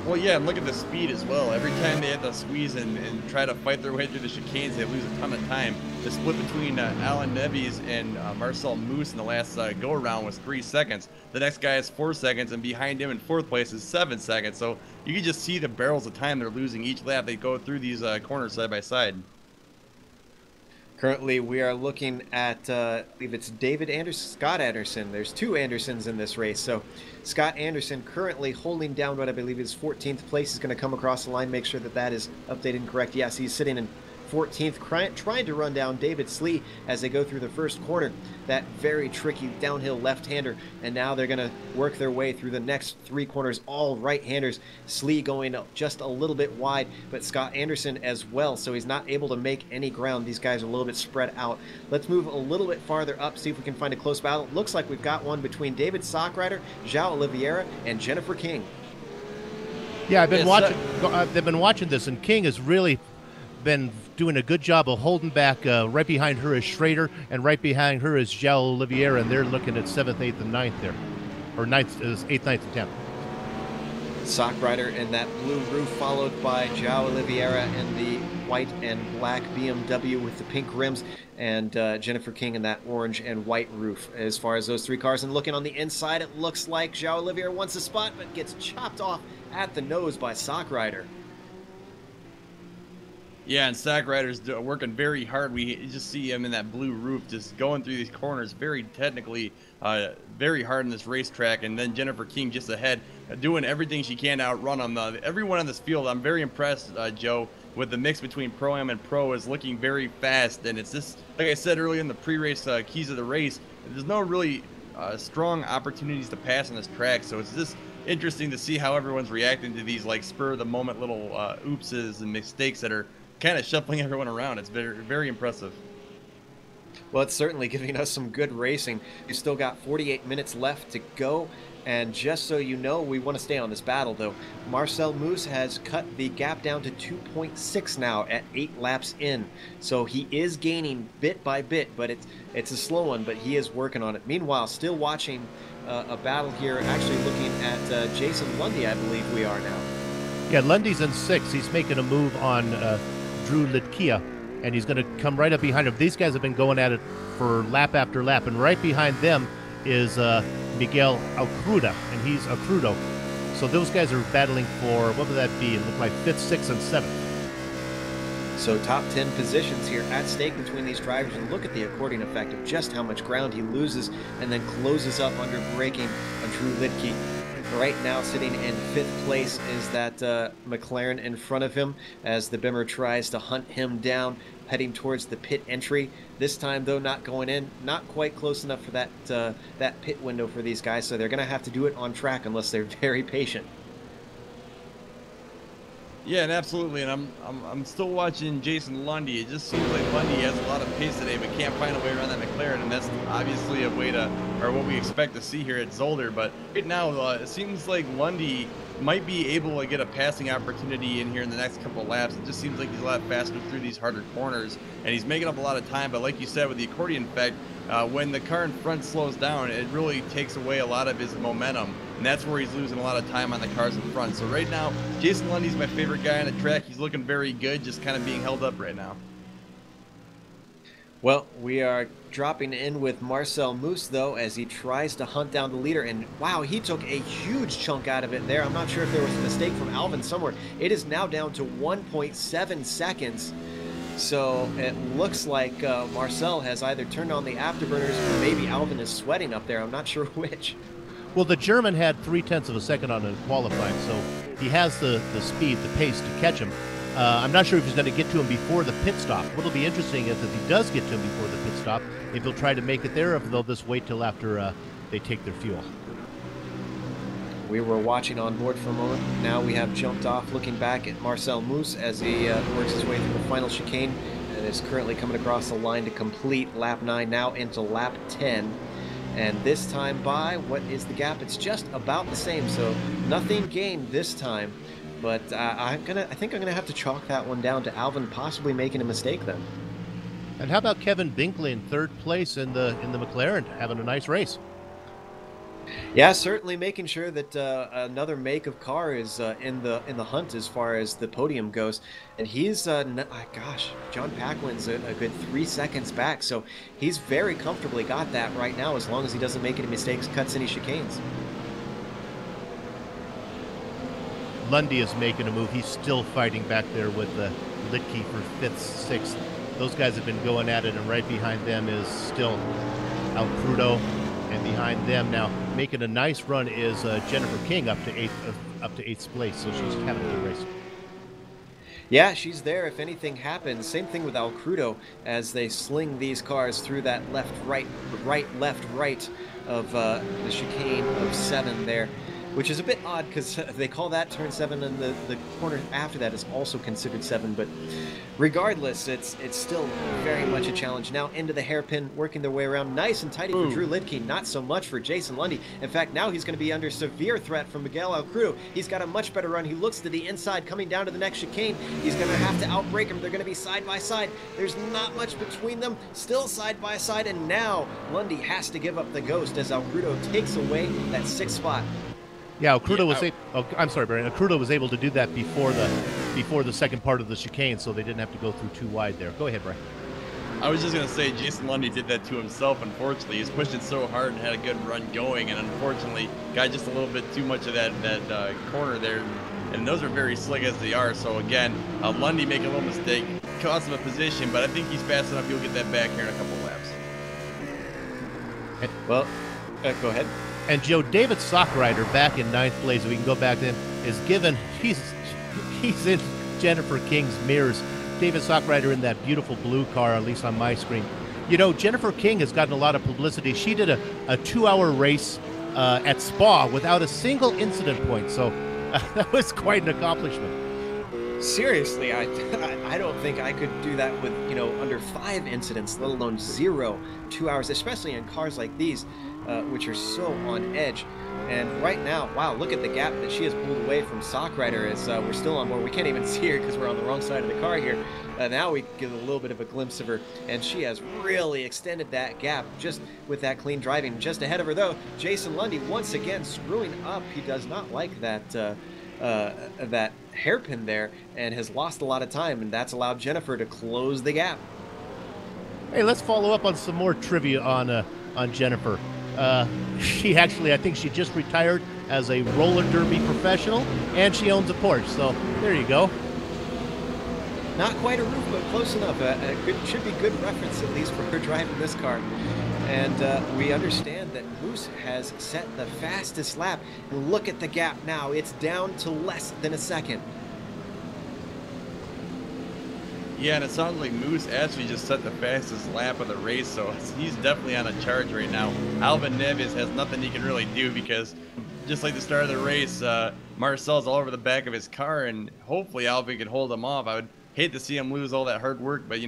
Well, yeah, and look at the speed as well. Every time they have to squeeze and try to fight their way through the chicanes, they lose a ton of time. The split between Alan Neves and Marcel Moose in the last go-around was 3 seconds. The next guy is 4 seconds, and behind him in 4th place is 7 seconds. So you can just see the barrels of time they're losing each lap they go through these corners side by side. Currently, we are looking at, I believe it's David Anderson, Scott Anderson. There's 2 Andersons in this race. So Scott Anderson currently holding down what I believe is 14th place. He's going to come across the line, make sure that that is updated and correct. Yes, he's sitting in 14th, trying to run down David Slee as they go through the first corner. That very tricky downhill left-hander, and now they're going to work their way through the next 3 corners, all right-handers. Slee going just a little bit wide, but Scott Anderson as well, so he's not able to make any ground. These guys are a little bit spread out. Let's move a little bit farther up, see if we can find a close battle. Looks like we've got one between David Stockrider, João Oliveira, and Jennifer King. Yeah, I've been watching this, and King has really been doing a good job of holding back. Right behind her is Schrader, and right behind her is João Oliveira, and they're looking at 7th, 8th, and 9th there. Or 9th is 8th, 9th, and 10th. Stockrider in that blue roof, followed by João Oliveira in the white and black BMW with the pink rims, and Jennifer King in that orange and white roof. As far as those 3 cars, and looking on the inside, it looks like João Oliveira wants a spot, but gets chopped off at the nose by Stockrider. Yeah, and Stockrider's working very hard. We just see him in that blue roof just going through these corners very technically, very hard in this racetrack. And then Jennifer King just ahead, doing everything she can to outrun him. Everyone on this field, I'm very impressed, Joe, with the mix between Pro-Am and Pro is looking very fast. And it's just, like I said earlier in the pre-race keys of the race, there's no really strong opportunities to pass on this track. So it's just interesting to see how everyone's reacting to these like spur-of-the-moment little oopses and mistakes that are kind of shuffling everyone around. It's very, very impressive. Well, it's certainly giving us some good racing. We've still got 48 minutes left to go, and just so you know, we want to stay on this battle, though. Marcel Moose has cut the gap down to 2.6 now at 8 laps in, so he is gaining bit by bit, but it's a slow one, but he is working on it. Meanwhile, still watching a battle here, actually looking at Jason Lundy, I believe we are now. Yeah, Lundy's in 6th. He's making a move on Drew Litkia, and he's going to come right up behind him. These guys have been going at it for lap after lap, and right behind them is Miguel Alcruda, and he's Alcrudo. So those guys are battling for, what would that be? It looked like 5th, 6th, and 7th. So top 10 positions here at stake between these drivers, and look at the accordion effect of just how much ground he loses and then closes up under braking on Drew Litke. Right now, sitting in 5th place is that McLaren in front of him as the Bimmer tries to hunt him down, heading towards the pit entry. This time, though, not going in, not quite close enough for that pit window for these guys, so they're going to have to do it on track unless they're very patient. Yeah, and absolutely, and I'm still watching Jason Lundy. It just seems like Lundy has a lot of pace today, but can't find a way around that McLaren, and that's obviously a way to, or what we expect to see here at Zolder. But right now, it seems like Lundy might be able to get a passing opportunity in here in the next couple of laps. It just seems like he's a lot faster through these harder corners, and he's making up a lot of time. But like you said, with the accordion effect, when the car in front slows down, it really takes away a lot of his momentum. and that's where he's losing a lot of time on the cars in front. So right now, Jason Lundy's my favorite guy on the track. He's looking very good, just kind of being held up right now. Well, we are dropping in with Marcel Moose, though, as he tries to hunt down the leader. And wow, he took a huge chunk out of it there. I'm not sure if there was a mistake from Alvin somewhere. It is now down to 1.7 seconds. So it looks like Marcel has either turned on the afterburners or maybe Alvin is sweating up there. I'm not sure which. Well, the German had 0.3 of a second on it qualifying, so he has the speed, the pace to catch him. I'm not sure if he's going to get to him before the pit stop. What'll be interesting is if he does get to him before the pit stop, if he'll try to make it there, or if they'll just wait till after they take their fuel. We were watching on board for a moment. Now we have jumped off, looking back at Marcel Moose as he works his way through the final chicane and is currently coming across the line to complete lap 9, now into lap 10. And this time by, what is the gap? It's just about the same, so nothing gained this time. But I think I'm gonna have to chalk that one down to Alvin possibly making a mistake then. And how about Kevin Binkley in 3rd place in the McLaren, having a nice race? Yeah, certainly making sure that another make of car is in the hunt as far as the podium goes. And he's gosh, John Paquin's a good 3 seconds back, so he's very comfortably got that right now as long as he doesn't make any mistakes, cuts any chicanes. Lundy is making a move. He's still fighting back there with Litke for 5th, 6th. Those guys have been going at it, and right behind them is still Al Crudo, and behind them now making a nice run is Jennifer King up to 8th place. So she's having a good race. Yeah, she's there if anything happens. Same thing with Al Crudo as they sling these cars through that left, right of the chicane of 7 there. Which is a bit odd because they call that turn 7 and the corner after that is also considered 7. But regardless, it's still very much a challenge. Now into the hairpin, working their way around. Nice and tidy for Drew Lidke, not so much for Jason Lundy. In fact, now he's going to be under severe threat from Miguel Alcrudo. He's got a much better run. He looks to the inside, coming down to the next chicane. He's going to have to outbrake him. They're going to be side by side. There's not much between them. Still side by side, and now Lundy has to give up the ghost as Alcrudo takes away that 6th spot. Yeah, Crudo was. I'm sorry, Barry. Crudo was able to do that before the second part of the chicane, so they didn't have to go through too wide there. Go ahead, Brian. I was just gonna say Jason Lundy did that to himself. Unfortunately, he's pushed it so hard and had a good run going, and unfortunately got just a little bit too much of that corner there. And those are very slick as they are. So again, Lundy making a little mistake, cost him a position, but I think he's fast enough. He'll get that back here in a couple laps. Well, go ahead. And Joe, David Sockrider back in 9th place, if we can go back to him, is given, he's in Jennifer King's mirrors. David Sockrider in that beautiful blue car, at least on my screen. You know, Jennifer King has gotten a lot of publicity. She did a 2-hour race at Spa without a single incident point, so that was quite an accomplishment. Seriously, I don't think I could do that with, under 5 incidents, let alone 0 2 hours, especially in cars like these. Which are so on edge. And right now, wow, look at the gap that she has pulled away from Sockrider as we're still on board. We can't even see her because we're on the wrong side of the car here. Now we get a little bit of a glimpse of her, and she has really extended that gap just with that clean driving. Just ahead of her, though, Jason Lundy once again screwing up. He does not like that hairpin there and has lost a lot of time, and that's allowed Jennifer to close the gap. Hey, let's follow up on some more trivia on Jennifer. She actually, I think she just retired as a roller derby professional, and she owns a Porsche, so there you go. Not quite a roof, but close enough. Should be good reference, at least, for her driving this car. And we understand that Moose has set the fastest lap. And look at the gap now. It's down to less than a second. Yeah, and it sounds like Moose actually just set the fastest lap of the race, so he's definitely on a charge right now. Alvin Neves has nothing he can really do because, just like the start of the race, Marcel's all over the back of his car, and hopefully Alvin can hold him off. I would hate to see him lose all that hard work, but,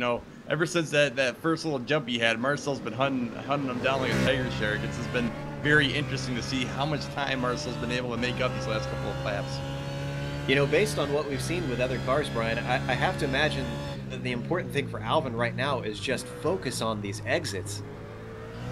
ever since that first little jump he had, Marcel's been hunting him down like a tiger shark. It's just been very interesting to see how much time Marcel's been able to make up these last couple of laps. Based on what we've seen with other cars, Brian, I have to imagine the important thing for Alvin right now is just focus on these exits.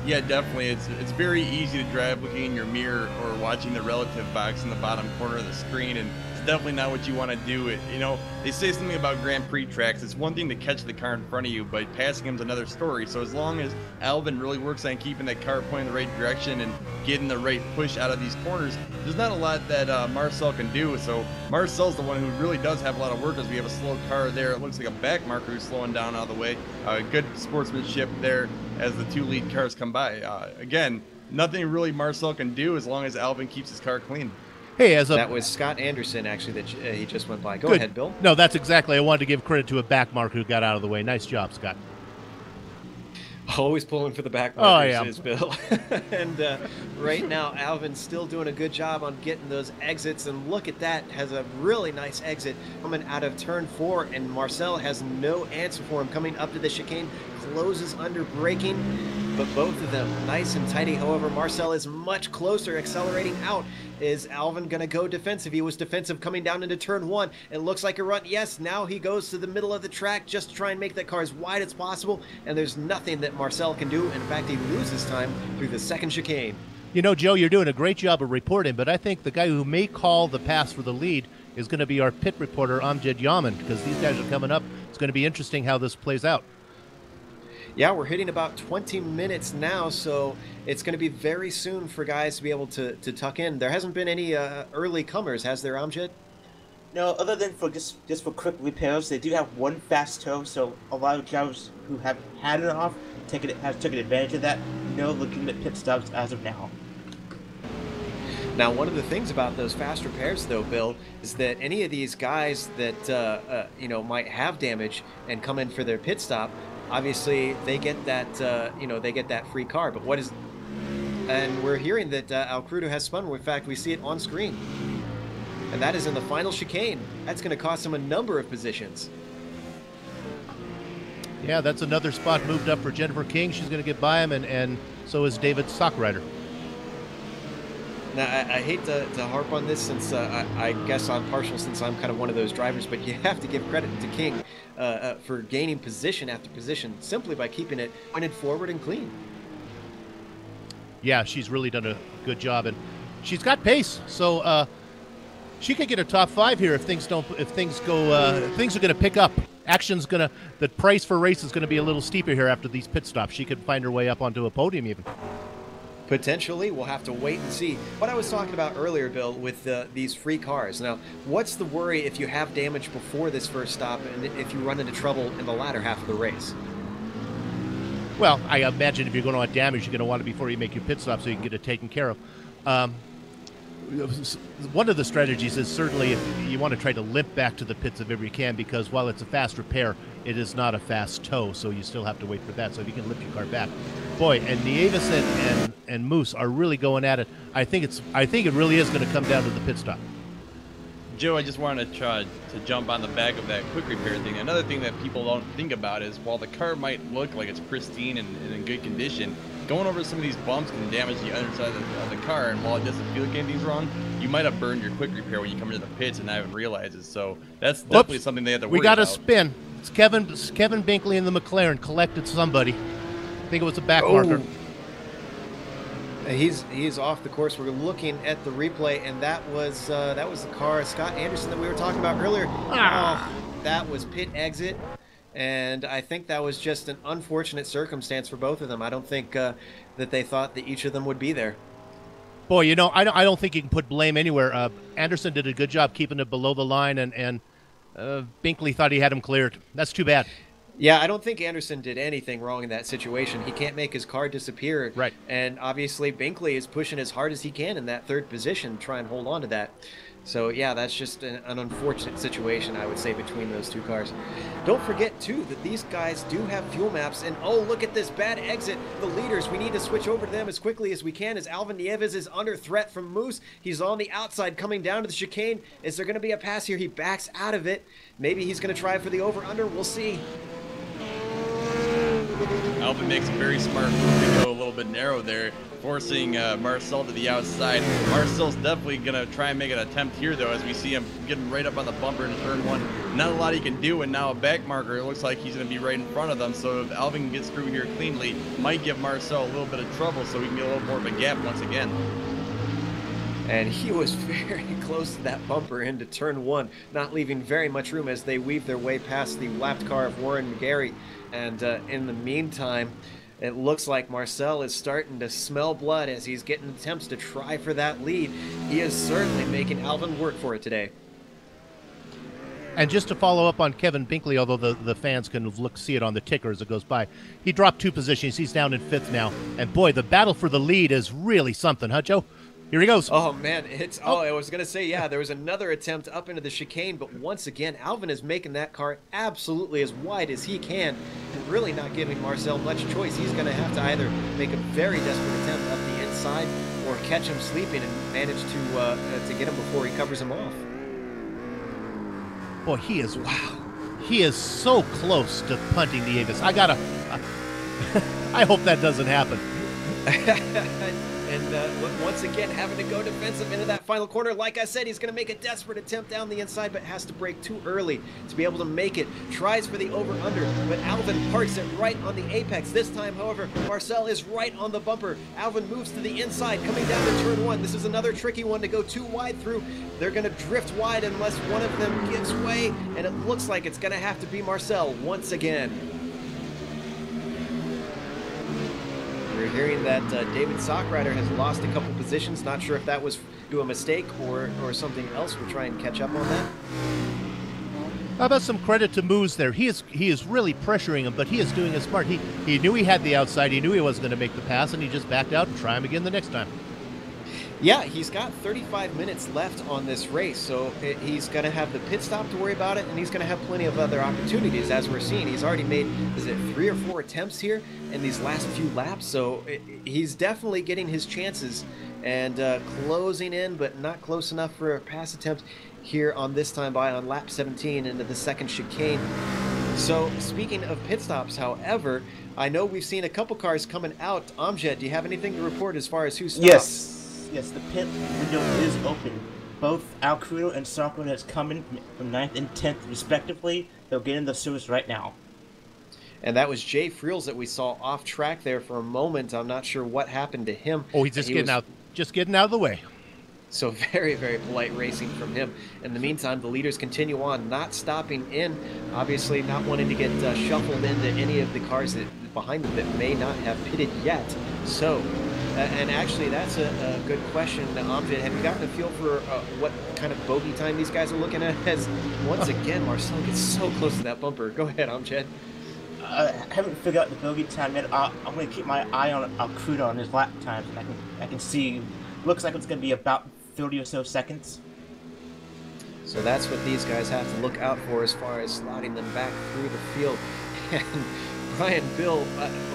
Yeah, definitely. It's very easy to drive looking in your mirror or watching the relative box in the bottom corner of the screen, and it's definitely not what you want to do. You know, they say something about Grand Prix tracks. It's one thing to catch the car in front of you, but passing him's another story. So as long as Alvin really works on keeping that car pointing the right direction and getting the right push out of these corners, there's not a lot that Marcel can do. So Marcel's the one who really does have a lot of work, as we have a slow car there. It looks like a back marker who's slowing down out of the way. Good sportsmanship there as the two lead cars come by. Again, nothing really Marcel can do as long as Alvin keeps his car clean. Hey, that was Scott Anderson, actually, that he just went by. Go ahead, Bill. No, that's exactly. I wanted to give credit to a back marker who got out of the way. Nice job, Scott. Always pulling for the back markers, oh, yeah. Is Bill. And right now, Alvin's still doing a good job on getting those exits. And look at that, has a really nice exit coming out of turn 4. And Marcel has no answer for him coming up to the chicane. Closes under braking, but both of them nice and tidy. However, Marcel is much closer, accelerating out. Is Alvin going to go defensive? He was defensive coming down into turn 1. It looks like a run. Yes, now he goes to the middle of the track just to try and make that car as wide as possible, and there's nothing that Marcel can do. In fact, he loses time through the second chicane. You know, Joe, you're doing a great job of reporting, but I think the guy who may call the pass for the lead is going to be our pit reporter, Amjad Yaman, because these guys are coming up. It's going to be interesting how this plays out. Yeah, we're hitting about 20 minutes now, so it's going to be very soon for guys to be able to tuck in. There hasn't been any early comers, has there, Amjad? No, other than for just for quick repairs, they do have one fast tow, so a lot of drivers who have had it off have taken advantage of that. No legitimate pit stops as of now. Now, one of the things about those fast repairs, though, Bill, is that any of these guys that you know, might have damage and come in for their pit stop, obviously they get that you know, they get that free car. But what is, and we're hearing that Al Crudo has spun. In fact, we see it on screen, and that is in the final chicane. That's going to cost him a number of positions. Yeah, that's another spot moved up for Jennifer King. She's going to get by him, and so is David Stockrider. Now, I hate to harp on this, since I guess I'm partial, since I'm kind of one of those drivers, but you have to give credit to King for gaining position after position simply by keeping it pointed forward and clean. Yeah, she's really done a good job, and she's got pace, so she could get a top 5 here if things go. Things are going to pick up. The price for race is going to be a little steeper here after these pit stops. She could find her way up onto a podium even. Potentially, we'll have to wait and see. What I was talking about earlier, Bill, with these free cars. Now, what's the worry if you have damage before this first stop and if you run into trouble in the latter half of the race? Well, I imagine if you're going to want damage, you're going to want it before you make your pit stop so you can get it taken care of. One of the strategies is certainly if you want to try to limp back to the pits if ever you can, because while it's a fast repair, it is not a fast tow, so you still have to wait for that. So if you can lift your car back, boy, and Nieves and Moose are really going at it. I think it really is going to come down to the pit stop. Joe, I just wanted to try to jump on the back of that quick repair thing. Another thing that people don't think about is while the car might look like it's pristine and in good condition, going over some of these bumps can damage the underside of the car, and while it doesn't feel like anything's wrong, you might have burned your quick repair when you come into the pits and not even realize it. So that's definitely something they have to worry about. We got a spin. It's Kevin Binkley in the McLaren collected somebody. I think it was a back marker. He's off the course. We're looking at the replay, and that was the car, Scott Anderson, that we were talking about earlier. Oh, that was pit exit, and I think that was just an unfortunate circumstance for both of them. I don't think that they thought that each of them would be there. Boy, you know, I don't think you can put blame anywhere. Anderson did a good job keeping it below the line, and Binkley thought he had him cleared. That's too bad. Yeah, I don't think Anderson did anything wrong in that situation. He can't make his car disappear. Right. And obviously Binkley is pushing as hard as he can in that third position, try and hold on to that. So, yeah, that's just an unfortunate situation, I would say, between those two cars. Don't forget, too, that these guys do have fuel maps. And, oh, look at this bad exit. The leaders, we need to switch over to them as quickly as we can, as Alvin Nieves is under threat from Moose. He's on the outside coming down to the chicane. Is there going to be a pass here? He backs out of it. Maybe he's going to try for the over-under. We'll see. Alvin makes a very smart move to go a little bit narrow there, forcing Marcel to the outside. Marcel's definitely going to try and make an attempt here, though, as we see him getting right up on the bumper in turn 1. Not a lot he can do, and now a back marker. It looks like he's going to be right in front of them, so if Alvin can get through here cleanly, might give Marcel a little bit of trouble so he can get a little more of a gap once again. And he was very close to that bumper into turn 1, not leaving very much room as they weave their way past the lapped car of Warren McGarry. And in the meantime, it looks like Marcel is starting to smell blood as he's getting attempts to try for that lead. He is certainly making Alvin work for it today. And just to follow up on Kevin Binkley, although the fans can see it on the ticker as it goes by, he dropped 2 positions. He's down in 5th now. And boy, the battle for the lead is really something, huh, Joe? Here he goes. Oh, man. I was going to say, yeah, there was another attempt up into the chicane, but once again, Alvin is making that car absolutely as wide as he can and really not giving Marcel much choice. He's going to have to either make a very desperate attempt up the inside or catch him sleeping and manage to get him before he covers him off. Boy, he is, wow. He is so close to punting Nieves. I hope that doesn't happen. And once again, having to go defensive into that final corner. Like I said, he's going to make a desperate attempt down the inside, but has to brake too early to be able to make it. Tries for the over-under, but Alvin parks it right on the apex. This time, however, Marcel is right on the bumper. Alvin moves to the inside, coming down to turn 1. This is another tricky one to go too wide through. They're going to drift wide unless one of them gives way, and it looks like it's going to have to be Marcel once again. We're hearing that David Sockrider has lost a couple positions. Not sure if that was due to a mistake or something else. We'll try and catch up on that. How about some credit to Moose there? He is really pressuring him, but he is doing it smart. He knew he had the outside. He knew he wasn't going to make the pass, and he just backed out and try him again the next time. Yeah, he's got 35 minutes left on this race, so he's going to have the pit stop to worry about it, and he's going to have plenty of other opportunities, as we're seeing. He's already made, 3 or 4 attempts here in these last few laps, so he's definitely getting his chances and closing in, but not close enough for a pass attempt here on this time by on lap 17 into the second chicane. So, speaking of pit stops, however, I know we've seen a couple cars coming out. Amjad, do you have anything to report as far as who stops? Yes, the pit window is open. Both Alcrudo and Sarko has come in from 9th and 10th respectively. They'll get in the service right now. And that was Jay Friels that we saw off track there for a moment. I'm not sure what happened to him. Oh, he's just getting out of the way. So very, very polite racing from him. In the meantime, the leaders continue on, not stopping in, obviously not wanting to get shuffled into any of the cars behind them that may not have pitted yet. So, and actually that's a good question, Amjad. Have you gotten a feel for what kind of bogey time these guys are looking at? As once again, Marcel gets so close to that bumper. Go ahead, Amjad. I haven't figured out the bogey time yet. I'm going to keep my eye on Alcrudo on his lap times, and I can see. Looks like it's going to be about 30 or so seconds. So that's what these guys have to look out for as far as slotting them back through the field. And Brian, Bill,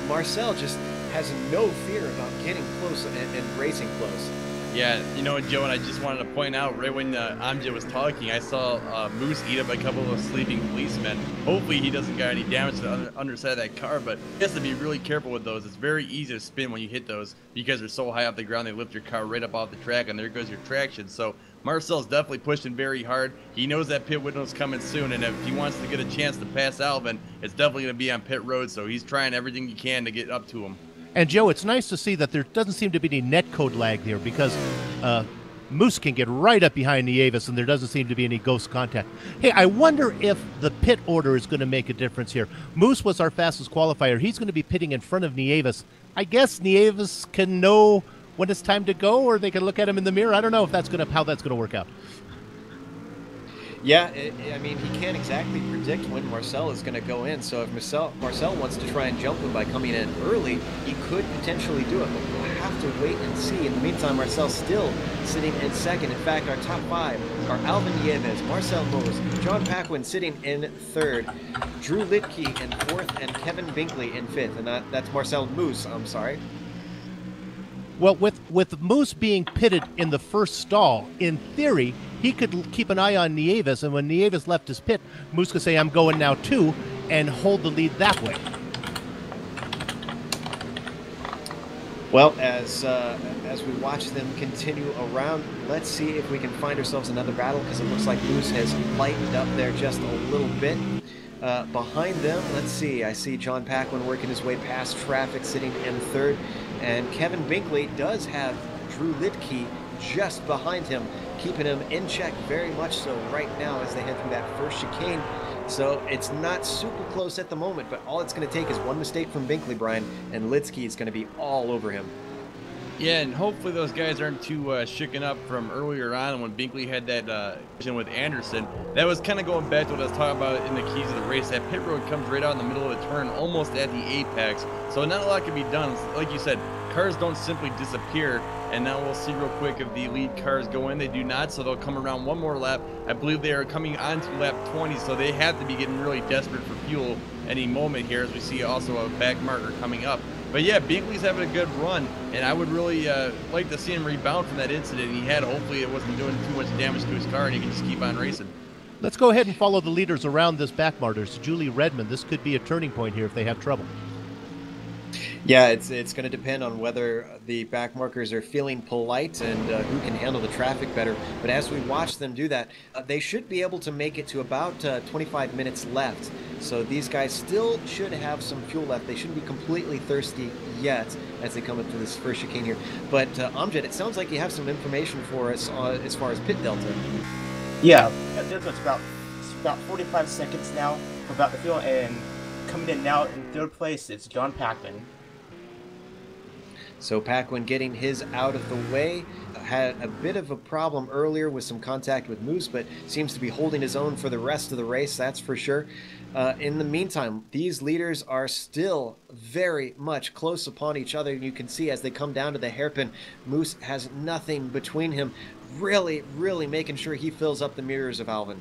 Marcel just has no fear about getting close and racing close. Yeah, you know, Joe, and I just wanted to point out, right when Amjad was talking, I saw Moose eat up a couple of sleeping policemen. Hopefully he doesn't got any damage to the underside of that car, but he has to be really careful with those. It's very easy to spin when you hit those because they're so high off the ground, they lift your car right up off the track, and there goes your traction. So Marcel's definitely pushing very hard. He knows that pit window's coming soon, and if he wants to get a chance to pass Alvin, it's definitely going to be on pit road, so he's trying everything he can to get up to him. And, Joe, it's nice to see that there doesn't seem to be any netcode lag there because Moose can get right up behind Nieves and there doesn't seem to be any ghost contact. Hey, I wonder if the pit order is going to make a difference here. Moose was our fastest qualifier. He's going to be pitting in front of Nieves. I guess Nieves can know when it's time to go or they can look at him in the mirror. I don't know if how that's going to work out. Yeah, I mean, he can't exactly predict when Marcel is going to go in, so if Marcel wants to try and jump him by coming in early, he could potentially do it, but we'll have to wait and see. In the meantime, Marcel's still sitting in second. In fact, our top 5 are Alvin Nieves, Marcel Moos, John Paquin sitting in third, Drew Litke in fourth, and Kevin Binkley in fifth, and that's Marcel Moose, I'm sorry. Well, with Moose being pitted in the first stall, in theory, he could keep an eye on Nieves, and when Nieves left his pit, Moose could say, I'm going now too, and hold the lead that way. Well, as we watch them continue around, let's see if we can find ourselves another battle, because it looks like Moose has lightened up there just a little bit. Behind them, let's see, I see John Paquin working his way past traffic, sitting in third, and Kevin Binkley does have Drew Lidke just behind him, keeping him in check very much so right now as they head through that first chicane. So it's not super close at the moment, but all it's going to take is one mistake from Binkley, Brian, and Lidke is going to be all over him. Yeah, and hopefully those guys aren't too shooken up from earlier on when Binkley had that vision with Anderson. That was kind of going back to what I was talking about in the keys of the race. That pit road comes right out in the middle of the turn, almost at the apex. So not a lot can be done. Like you said, cars don't simply disappear. And now we'll see real quick if the lead cars go in. They do not, so they'll come around one more lap. I believe they are coming on to lap 20, so they have to be getting really desperate for fuel any moment here, as we see also a back marker coming up. But yeah, Binkley's having a good run, and I would really like to see him rebound from that incident he had. Hopefully it wasn't doing too much damage to his car, and he can just keep on racing. Let's go ahead and follow the leaders around this back martyrs. Julie Redmond, this could be a turning point here if they have trouble. Yeah, it's going to depend on whether the back markers are feeling polite and who can handle the traffic better. But as we watch them do that, they should be able to make it to about 25 minutes left. So these guys still should have some fuel left. They shouldn't be completely thirsty yet as they come up to this first chicane here. But Amjad, it sounds like you have some information for us as far as pit delta. Yeah, it's about 45 seconds now about the fuel, and coming in now in third place is John Paquin. So Paquin getting his out of the way. Had a bit of a problem earlier with some contact with Moose, but seems to be holding his own for the rest of the race, that's for sure. In the meantime, these leaders are still very much close upon each other. You can see as they come down to the hairpin, Moose has nothing between him, really making sure he fills up the mirrors of Alvin.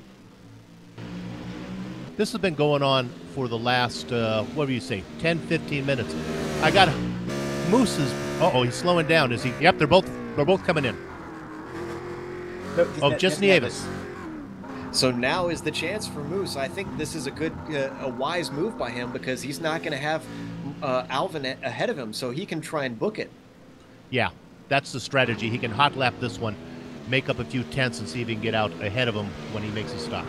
This has been going on for the last, what do you say, 10, 15 minutes. I got Moose is, he's slowing down, is he? Yep, they're both coming in. No, just Nieves. So now is the chance for Moose. I think this is a wise move by him, because he's not going to have Alvin ahead of him, so he can try and book it. Yeah, that's the strategy. He can hot lap this one, make up a few tenths, and see if he can get out ahead of him when he makes a stop.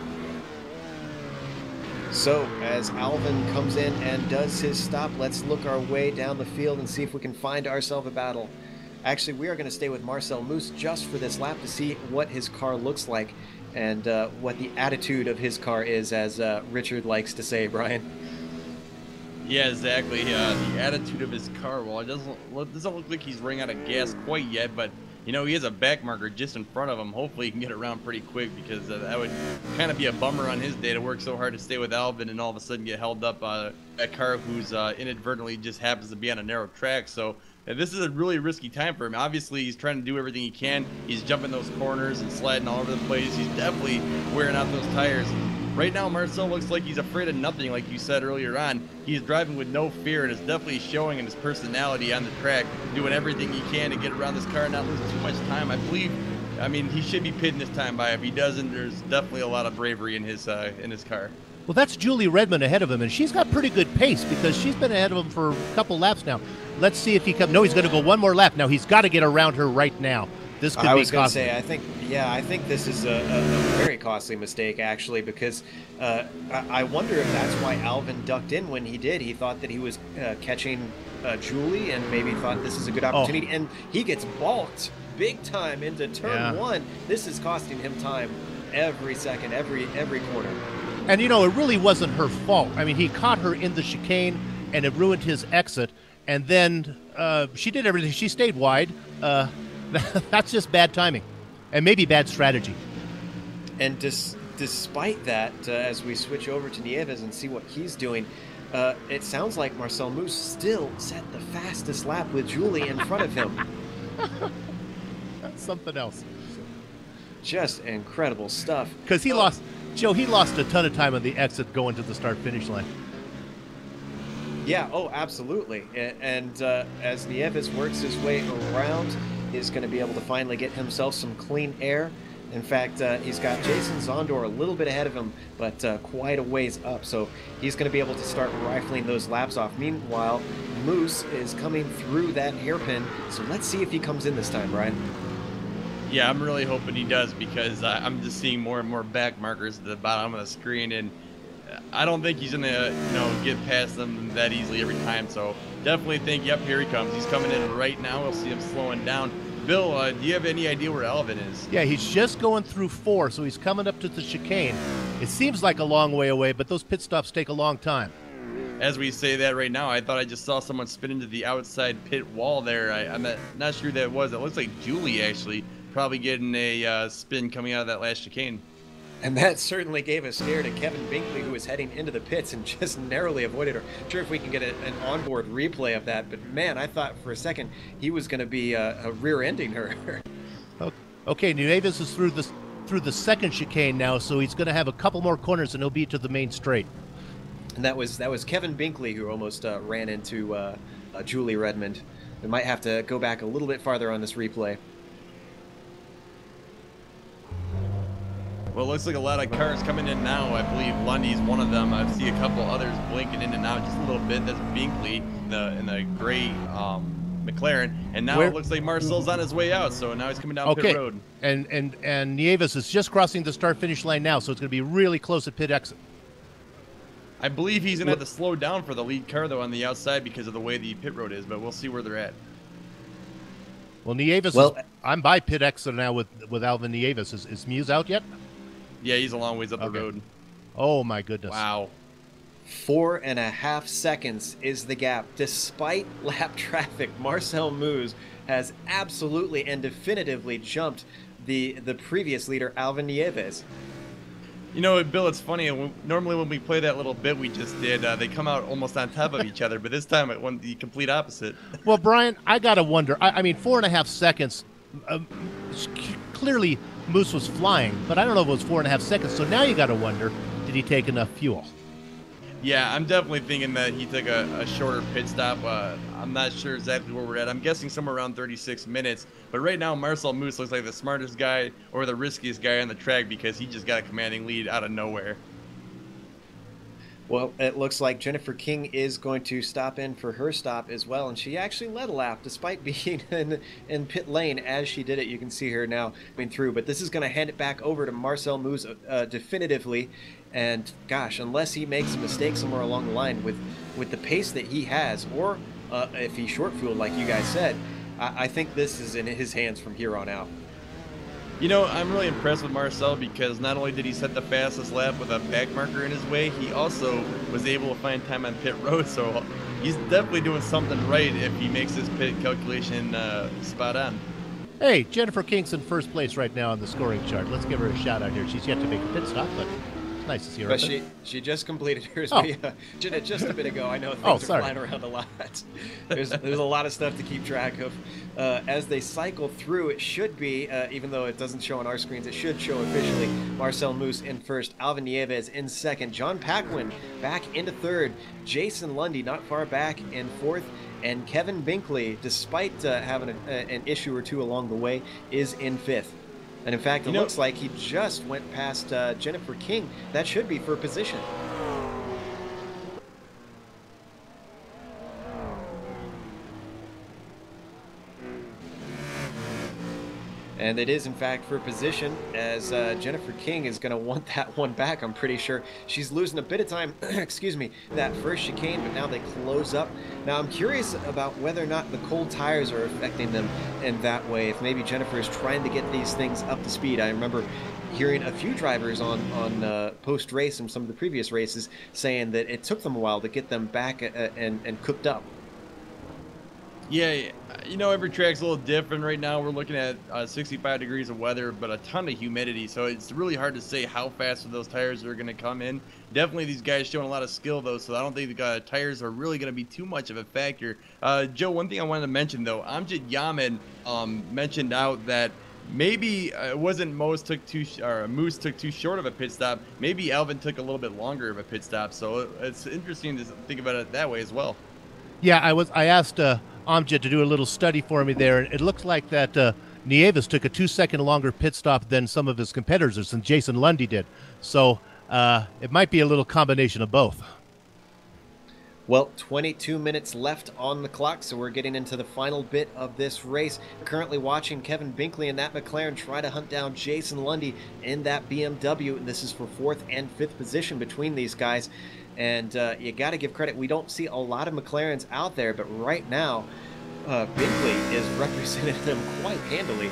So as Alvin comes in and does his stop, let's look our way down the field and see if we can find ourselves a battle. Actually, we are going to stay with Marcel Moose just for this lap to see what his car looks like and what the attitude of his car is, as Richard likes to say, Brian. Yeah, exactly. The attitude of his car, well, it doesn't look like he's running out of gas quite yet, but you know, he has a back marker just in front of him. Hopefully he can get around pretty quick, because that would kind of be a bummer on his day to work so hard to stay with Alvin and all of a sudden get held up by a car who's inadvertently just happens to be on a narrow track. So this is a really risky time for him. Obviously, he's trying to do everything he can. He's jumping those corners and sliding all over the place. He's definitely wearing out those tires. Right now, Marcel looks like he's afraid of nothing, like you said earlier on. He's driving with no fear, and it's definitely showing in his personality on the track, doing everything he can to get around this car and not lose too much time. I mean, he should be pitting this time by. If he doesn't, there's definitely a lot of bravery in his car. Well, that's Julie Redmond ahead of him, and she's got pretty good pace because she's been ahead of him for a couple laps now. Let's see if he comes. No, he's going to go one more lap. Now, he's got to get around her right now. This could be costly. I was going to say, I think this is a very costly mistake, actually, because I wonder if that's why Alvin ducked in when he did. He thought that he was catching Julie and maybe thought this is a good opportunity, and he gets balked big time into turn one. This is costing him time every second, every corner. And, you know, it really wasn't her fault. I mean, he caught her in the chicane, and it ruined his exit, and then she did everything. She stayed wide. That's just bad timing and maybe bad strategy. And despite that, as we switch over to Nieves and see what he's doing, it sounds like Marcel Moose still set the fastest lap with Julie in front of him. That's something else. Just incredible stuff. Because he lost a ton of time on the exit going to the start-finish line. Yeah, absolutely. And as Nieves works his way around, is going to be able to finally get himself some clean air. In fact, he's got Jason Zolder a little bit ahead of him, but quite a ways up. So he's going to be able to start rifling those laps off. Meanwhile, Moose is coming through that hairpin. So let's see if he comes in this time, Brian. Yeah, I'm really hoping he does, because I'm just seeing more and more back markers at the bottom of the screen, and I don't think he's gonna, get past them that easily every time. So definitely think, yep, here he comes. He's coming in right now. We'll see him slowing down. Bill, do you have any idea where Alvin is? Yeah, he's just going through 4, so he's coming up to the chicane. It seems like a long way away, but those pit stops take a long time. As we say that right now, I thought I just saw someone spin into the outside pit wall there. I'm not sure who that was. It looks like Julie, actually, probably getting a spin coming out of that last chicane. And that certainly gave a scare to Kevin Binkley, who was heading into the pits and just narrowly avoided her. Not sure if we can get an onboard replay of that, but man, I thought for a second he was going to be rear-ending her. Okay, Nieves is through the second chicane now, so he's going to have a couple more corners and he'll be to the main straight. And that was Kevin Binkley who almost ran into Julie Redmond. We might have to go back a little bit farther on this replay. Well, it looks like a lot of cars coming in now. I believe Lundy's one of them. I see a couple others blinking in and out just a little bit. That's Binkley in the gray McLaren. And now it looks like Marcel's on his way out, so now he's coming down pit road. And Nieves is just crossing the start-finish line now, so it's going to be really close at pit exit. I believe he's going to have to slow down for the lead car, though, on the outside because of the way the pit road is, but we'll see where they're at. Well, Nieves, I'm by pit exit now with Alvin Nieves. Is Muse out yet? Yeah, he's a long ways up the road. Oh, my goodness. Wow. 4.5 seconds is the gap. Despite lap traffic, Marcel Moose has absolutely and definitively jumped the previous leader, Alvin Nieves. You know, Bill, it's funny. Normally when we play that little bit we just did, they come out almost on top of each other, but this time it went the complete opposite. Well, Brian, I got to wonder. I mean, 4.5 seconds, clearly Moose was flying, but I don't know if it was 4.5 seconds, so now you got to wonder, did he take enough fuel? Yeah, I'm definitely thinking that he took a shorter pit stop. I'm not sure exactly where we're at. I'm guessing somewhere around 36 minutes. But right now, Marcel Moose looks like the smartest guy or the riskiest guy on the track because he just got a commanding lead out of nowhere. Well, it looks like Jennifer King is going to stop in for her stop as well, and she actually led a lap despite being in pit lane as she did it. You can see her now going through, but this is going to hand it back over to Marcel Moose definitively. And gosh, unless he makes a mistake somewhere along the line with the pace that he has, or if he's short fueled like you guys said, I think this is in his hands from here on out. You know, I'm really impressed with Marcel because not only did he set the fastest lap with a back marker in his way, he also was able to find time on pit road. So he's definitely doing something right if he makes his pit calculation spot on. Hey, Jennifer King's in first place right now on the scoring chart. Let's give her a shout out here. She's yet to make a pit stop, but it's nice to see her. But she just completed hers just a bit ago. I know things are flying around a lot. There's a lot of stuff to keep track of. As they cycle through, it should be, even though it doesn't show on our screens, it should show officially Marcel Moose in first, Alvin Nieves in second, John Paquin back into third, Jason Lundy not far back in fourth, and Kevin Binkley, despite having an issue or two along the way, is in fifth. And in fact, it looks like he just went past Jennifer King. That should be for position. And it is, in fact, for position, as Jennifer King is going to want that one back, I'm pretty sure. She's losing a bit of time, excuse me, that first chicane, but now they close up. Now, I'm curious about whether or not the cold tires are affecting them in that way, if maybe Jennifer is trying to get these things up to speed. I remember hearing a few drivers on post-race and some of the previous races saying that it took them a while to get them back and cooked up. Yeah, you know, every track's a little different. Right now we're looking at 65 degrees of weather, but a ton of humidity, so it's really hard to say how fast those tires are going to come in. Definitely these guys showing a lot of skill, though, so I don't think the tires are really going to be too much of a factor. Joe, one thing I wanted to mention, though, Amjad Yaman mentioned out that maybe it wasn't Moose took too short of a pit stop. Maybe Alvin took a little bit longer of a pit stop, so it's interesting to think about it that way as well. Yeah, I asked Amjad to do a little study for me there, and it looks like that Nieves took a 2-second longer pit stop than some of his competitors, than Jason Lundy did. So it might be a little combination of both. Well, 22 minutes left on the clock, so we're getting into the final bit of this race. Currently watching Kevin Binkley and that McLaren try to hunt down Jason Lundy in that BMW. This is for 4th and 5th position between these guys. And you got to give credit. We don't see a lot of McLarens out there, but right now, Binkley is representing them quite handily.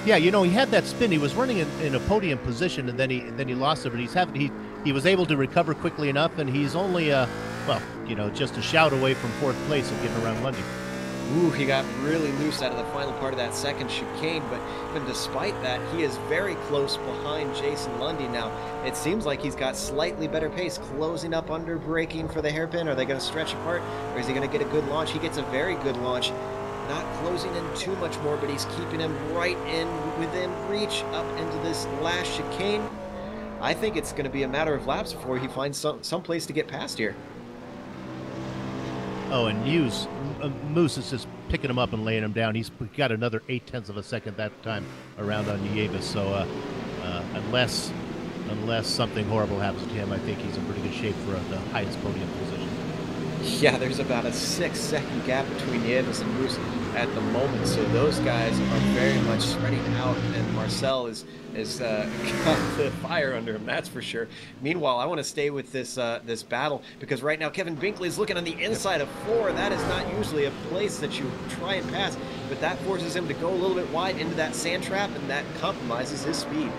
Yeah, you know, he had that spin. He was running in a podium position, and then he lost it. But he was able to recover quickly enough, and he's only well, you know, just a shout away from 4th place of getting around Lundy. Ooh, he got really loose out of the final part of that second chicane, but even despite that, he is very close behind Jason Lundy now. It seems like he's got slightly better pace, closing up under braking for the hairpin. Are they going to stretch apart, or is he going to get a good launch? He gets a very good launch. Not closing in too much more, but he's keeping him right in within reach up into this last chicane. I think it's going to be a matter of laps before he finds some place to get past here. Oh, and Moose is just picking him up and laying him down. He's got another 0.8 of a second that time around on Nieves. So unless something horrible happens to him, I think he's in pretty good shape for the highest podium position. Yeah, there's about a 6-second gap between Nieves and Moose at the moment, so those guys are very much spreading out, and Marcel is got the fire under him, that's for sure. Meanwhile, I want to stay with this this battle, because right now Kevin Binkley is looking on the inside of 4. That is not usually a place that you try and pass, but that forces him to go a little bit wide into that sand trap, and that compromises his speed.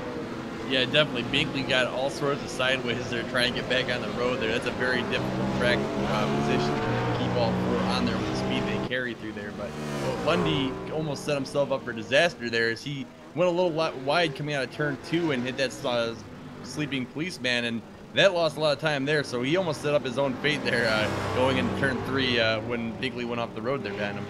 Yeah, definitely. Binkley got all sorts of sideways there trying to get back on the road there. That's a very difficult track position to keep all 4 on there with the speed they carry through there. But Lundy almost set himself up for disaster there as he went a little wide coming out of turn 2 and hit that sleeping policeman, and that lost a lot of time there. So he almost set up his own fate there going into turn 3 when Binkley went off the road there behind him.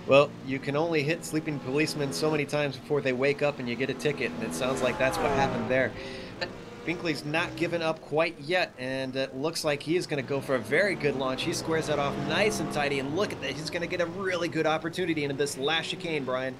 Well, you can only hit sleeping policemen so many times before they wake up and you get a ticket, and it sounds like that's what happened there. But Binkley's not given up quite yet, and it looks like he is going to go for a very good launch. He squares that off nice and tidy, and look at that. He's going to get a really good opportunity into this last chicane, Brian.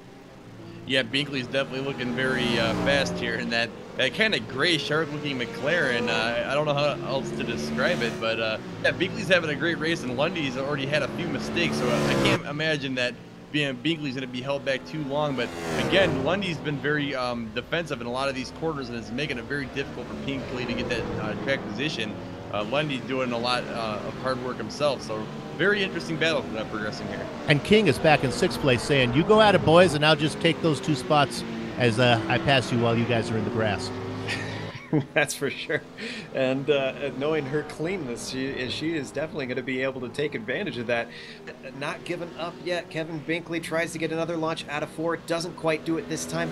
Yeah, Binkley's definitely looking very fast here in that kind of gray, sharp-looking McLaren. I don't know how else to describe it, but yeah, Binkley's having a great race, and Lundy's already had a few mistakes, so I can't imagine that Binkley's going to be held back too long. But again, Lundy's been very defensive in a lot of these quarters, and it's making it very difficult for Binkley to get that track position. Lundy's doing a lot of hard work himself, so very interesting battle progressing here. And King is back in 6th place saying, "You go at it, boys, and I'll just take those 2 spots as I pass you while you guys are in the grass." That's for sure. And knowing her cleanness, she is definitely going to be able to take advantage of that. Not giving up yet. Kevin Binkley tries to get another launch out of 4. Doesn't quite do it this time.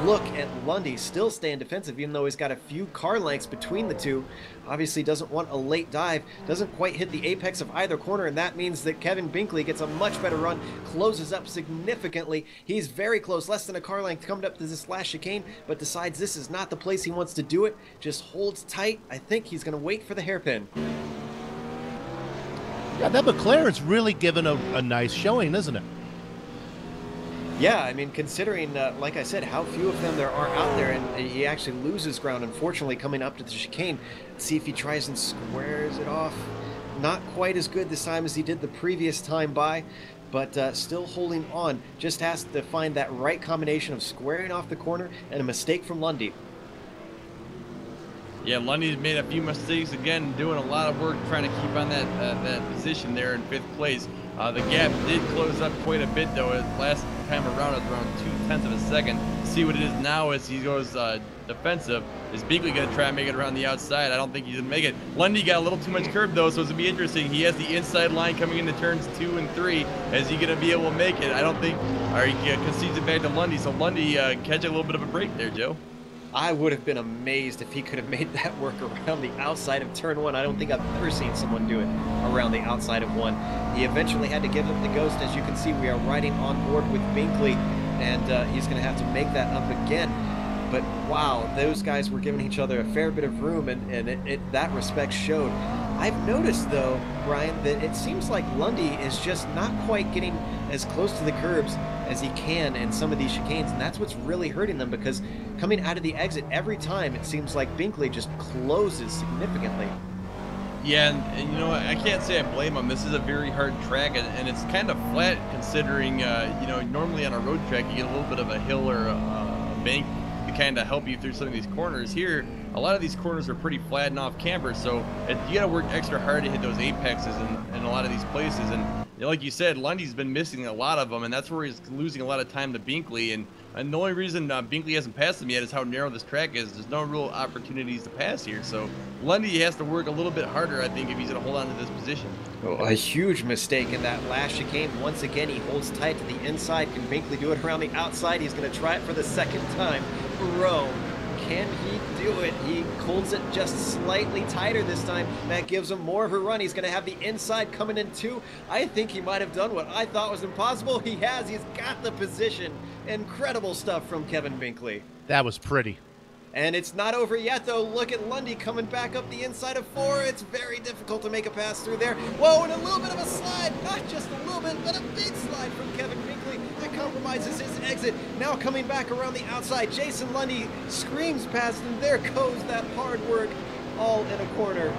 Look at Lundy still staying defensive, even though he's got a few car lengths between the two. Obviously doesn't want a late dive. Doesn't quite hit the apex of either corner, and that means that Kevin Binkley gets a much better run. Closes up significantly. He's very close, less than a car length coming up to this last chicane, but decides this is not the place he wants to do it. Just holds tight. I think he's going to wait for the hairpin. Yeah, that McLaren's really given a nice showing, isn't it? Yeah, I mean, considering, like I said, how few of them there are out there, and he actually loses ground, unfortunately, coming up to the chicane. Let's see if he tries and squares it off. Not quite as good this time as he did the previous time by, but still holding on. Just has to find that right combination of squaring off the corner and a mistake from Lundy. Yeah, Lundy's made a few mistakes again, doing a lot of work trying to keep on that position there in 5th place. The gap did close up quite a bit, though. Last time around, it was around 0.2 of a second. See what it is now as he goes defensive. Is Binkley going to try and make it around the outside? I don't think he's going to make it. Lundy got a little too much curve, though, so it's going to be interesting. He has the inside line coming into turns 2 and 3. Is he going to be able to make it? I don't think, or he concedes it back to Lundy. So Lundy catch a little bit of a break there, Joe. I would have been amazed if he could have made that work around the outside of turn 1. I don't think I've ever seen someone do it around the outside of 1. He eventually had to give up the ghost. As you can see, we are riding on board with Binkley, and he's going to have to make that up again. But wow, those guys were giving each other a fair bit of room, and that respect showed. I've noticed, though, Brian, that it seems like Lundy is just not quite getting as close to the curbs as he can in some of these chicanes, and that's what's really hurting them, because coming out of the exit every time, it seems like Binkley just closes significantly. Yeah, and you know, I can't say I blame him. This is a very hard track, and it's kind of flat considering, you know, normally on a road track you get a little bit of a hill or a bank to kind of help you through some of these corners. Here, a lot of these corners are pretty flat and off camber, so you got to work extra hard to hit those apexes in a lot of these places. And like you said, Lundy's been missing a lot of them, and that's where he's losing a lot of time to Binkley. And the only reason Binkley hasn't passed him yet is how narrow this track is. There's no real opportunities to pass here, so Lundy has to work a little bit harder, I think, if he's going to hold on to this position. Oh, a huge mistake in that last chicane. Once again, he holds tight to the inside. Can Binkley do it around the outside? He's going to try it for the second time. Bro, can he do it? He holds it just slightly tighter this time. That gives him more of a run. He's going to have the inside coming in too. I think he might have done what I thought was impossible. He has. He's got the position. Incredible stuff from Kevin Binkley. That was pretty. And it's not over yet, though. Look at Lundy coming back up the inside of 4. It's very difficult to make a pass through there. Whoa, and a little bit of a slide. Not just a little bit, but a big slide from Kevin Binkley. That compromises his exit. Now coming back around the outside, Jason Lundy screams past him. There goes that hard work, all in a corner.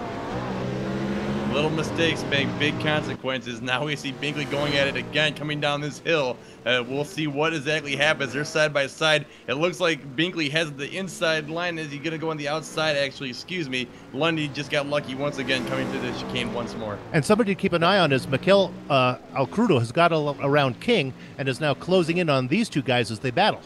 Little mistakes make big consequences. Now we see Binkley going at it again, coming down this hill. We'll see what exactly happens. They're side by side. It looks like Binkley has the inside line. Is he going to go on the outside? Actually, excuse me. Lundy just got lucky once again, coming through the chicane once more. And somebody to keep an eye on is Mikel Alcrudo has got around King and is now closing in on these two guys as they battle.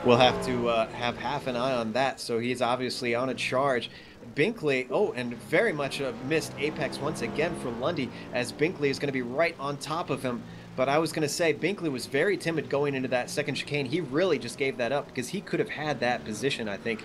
We'll have to have half an eye on that, so he's obviously on a charge. Binkley, oh, and very much a missed apex once again from Lundy, as Binkley is going to be right on top of him. But I was going to say, Binkley was very timid going into that second chicane. He really just gave that up, because he could have had that position, I think,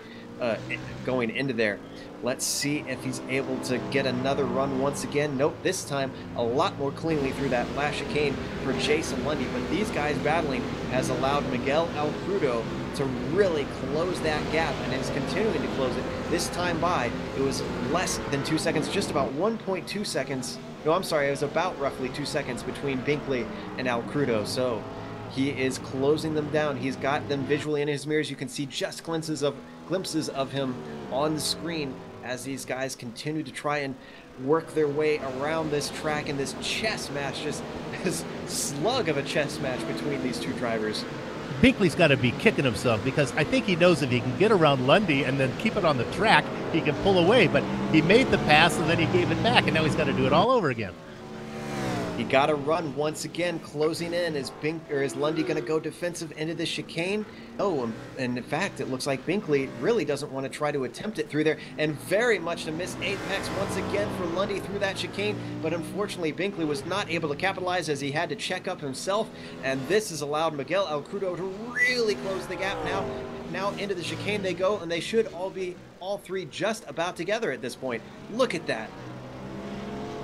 going into there. Let's see if he's able to get another run once again. Nope, this time a lot more cleanly through that last chicane for Jason Lundy. But these guys battling has allowed Miguel Alcrudo to really close that gap, and is continuing to close it. This time by, it was less than 2 seconds, just about 1.2 seconds. No, I'm sorry, it was about roughly 2 seconds between Binkley and Alcrudo. So he is closing them down. He's got them visually in his mirrors. You can see just glimpses of him on the screen as these guys continue to try and work their way around this track in this chess match, just this slug of a chess match between these two drivers. Binkley's got to be kicking himself, because I think he knows if he can get around Lundy and then keep it on the track, he can pull away. But he made the pass and then he gave it back, and now he's got to do it all over again. He got a run once again, closing in. Is Lundy going to go defensive into the chicane? Oh, and in fact, it looks like Binkley really doesn't want to try to attempt it through there, and very much a miss apex once again for Lundy through that chicane. But unfortunately, Binkley was not able to capitalize, as he had to check up himself, and this has allowed Miguel Alcrudo to really close the gap. Now into the chicane they go, and they should all three just about together at this point. Look at that.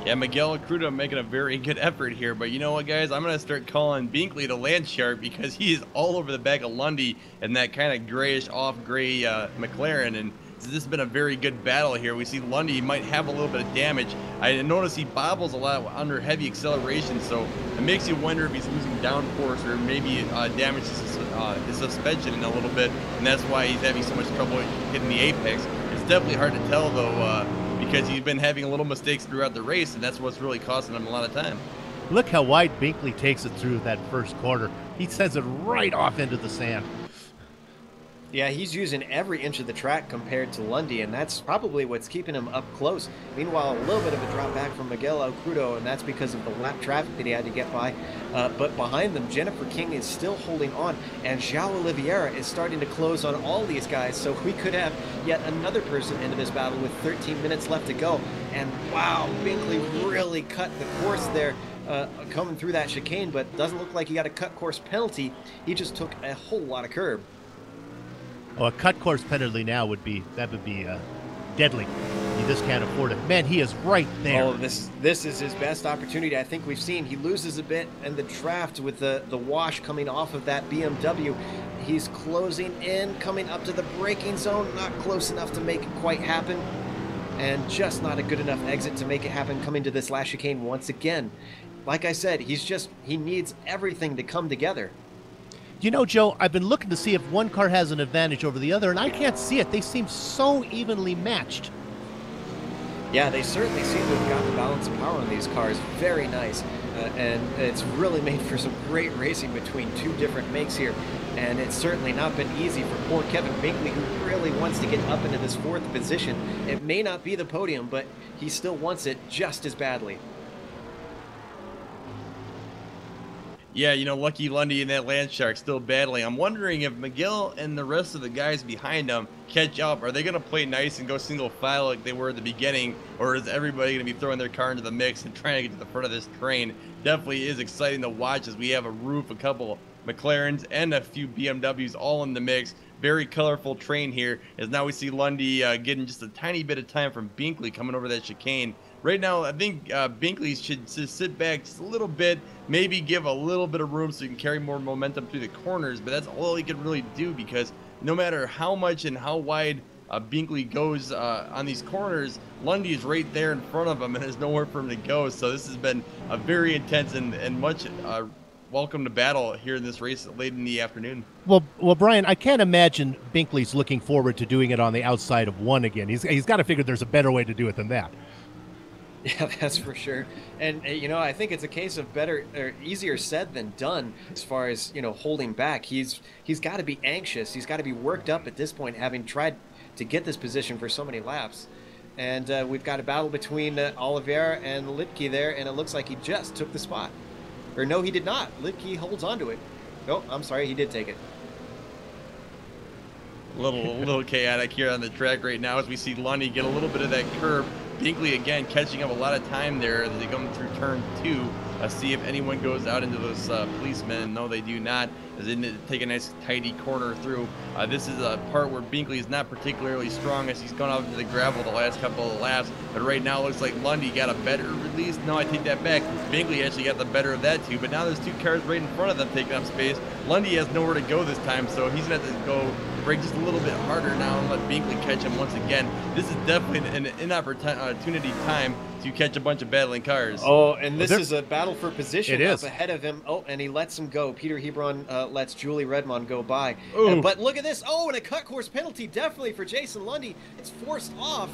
Yeah, Miguel Alcrudo making a very good effort here, but you know what, guys? I'm going to start calling Binkley the land shark, because he is all over the back of Lundy in that kind of grayish off-gray McLaren, and this has been a very good battle here. We see Lundy might have a little bit of damage. I notice he bobbles a lot under heavy acceleration, so it makes you wonder if he's losing downforce or maybe damages his suspension in a little bit, and that's why he's having so much trouble hitting the apex. It's definitely hard to tell, though, because he's been having little mistakes throughout the race, and that's what's really costing him a lot of time. Look how wide Binkley takes it through that first corner. He sends it right off into the sand. Yeah, he's using every inch of the track compared to Lundy, and that's probably what's keeping him up close. Meanwhile, a little bit of a drop back from Miguel Alcrudo, and that's because of the lap traffic that he had to get by. But behind them, Jennifer King is still holding on, and João Oliveira is starting to close on all these guys, so we could have yet another person into this battle with 13 minutes left to go. And wow, Binkley really cut the course there, coming through that chicane, but doesn't look like he got a cut course penalty. He just took a whole lot of curb. Oh, a cut course penalty now would be deadly. You just can't afford it. Man, he is right there. Oh, this is his best opportunity I think we've seen. He loses a bit in the draft with the wash coming off of that BMW. He's closing in, coming up to the braking zone, not close enough to make it quite happen, and just not a good enough exit to make it happen coming to this last chicane once again. Like I said, he needs everything to come together. You know, Joe, I've been looking to see if one car has an advantage over the other, and I can't see it. They seem so evenly matched. Yeah, they certainly seem to have got the balance of power on these cars. Very nice. And it's really made for some great racing between two different makes here. And it's certainly not been easy for poor Kevin Binkley, who really wants to get up into this 4th position. It may not be the podium, but he still wants it just as badly. Yeah, you know, Lucky Lundy and that Landshark still battling. I'm wondering if Miguel and the rest of the guys behind him catch up. Are they going to play nice and go single file like they were at the beginning? Or is everybody going to be throwing their car into the mix and trying to get to the front of this train? Definitely is exciting to watch as we have a roof, a couple McLarens, and a few BMWs all in the mix. Very colorful train here, as now we see Lundy getting just a tiny bit of time from Binkley coming over that chicane. Right now, I think Binkley should just sit back just a little bit, maybe give a little bit of room so he can carry more momentum through the corners, but that's all he can really do, because no matter how much and how wide Binkley goes on these corners, Lundy is right there in front of him, and there's nowhere for him to go. So this has been a very intense and much welcome to battle here in this race late in the afternoon. Well, Brian, I can't imagine Binkley's looking forward to doing it on the outside of 1 again. He's got to figure there's a better way to do it than that. Yeah, that's for sure. And, you know, I think it's a case of easier said than done as far as, you know, holding back. He's got to be anxious. He's got to be worked up at this point, having tried to get this position for so many laps. And we've got a battle between Oliveira and Litke there, and it looks like he just took the spot. Or no, he did not. Litke holds on to it. Oh, I'm sorry, he did take it. A little chaotic here on the track right now as we see Lundy get a little bit of that curve. Binkley again catching up a lot of time there as they come through turn 2. See if anyone goes out into those policemen. No, they do not, as they take a nice tidy corner through. This is a part where Binkley is not particularly strong as he's gone out into the gravel the last couple of laps, but right now it looks like Lundy got a better release. No, I take that back. Binkley actually got the better of that too, but now there's 2 cars right in front of them taking up space. Lundy has nowhere to go this time, so he's going to have to go brake just a little bit harder now and let Binkley catch him once again. This is definitely an inopportunity time to catch a bunch of battling cars. Oh, and this is a battle for position up ahead of him. Oh, and he lets him go. Peter Hebron lets Julie Redmond go by. Ooh. But look at this. Oh, and a cut course penalty definitely for Jason Lundy. It's forced off.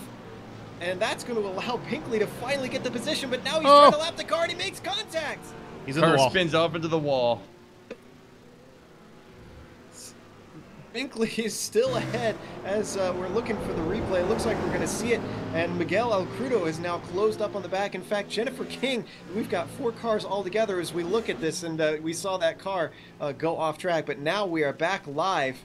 And that's going to allow Binkley to finally get the position. But now he's trying to lap the car and he makes contact. He's in the wall. Car spins off into the wall. Binkley is still ahead as we're looking for the replay. It looks like we're going to see it. And Miguel Alcrudo is now closed up on the back. In fact, Jennifer King, we've got 4 cars all together as we look at this. And we saw that car go off track. But now we are back live.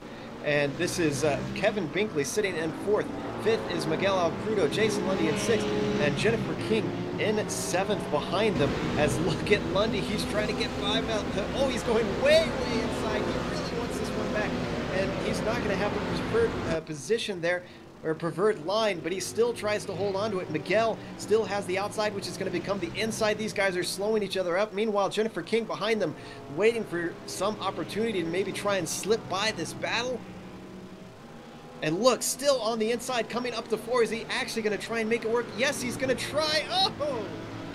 And this is Kevin Binkley sitting in 4th. 5th is Miguel Alcrudo, Jason Lundy in 6th, and Jennifer King in 7th behind them. As look at Lundy, he's trying to get 5 out. Oh, he's going way inside. He really wants this one back. And he's not going to have a preferred position there, or a preferred line, but he still tries to hold on to it. Miguel still has the outside, which is going to become the inside. These guys are slowing each other up. Meanwhile, Jennifer King behind them, waiting for some opportunity to maybe try and slip by this battle. And look, still on the inside, coming up to 4. Is he actually going to try and make it work? Yes, he's going to try. Oh!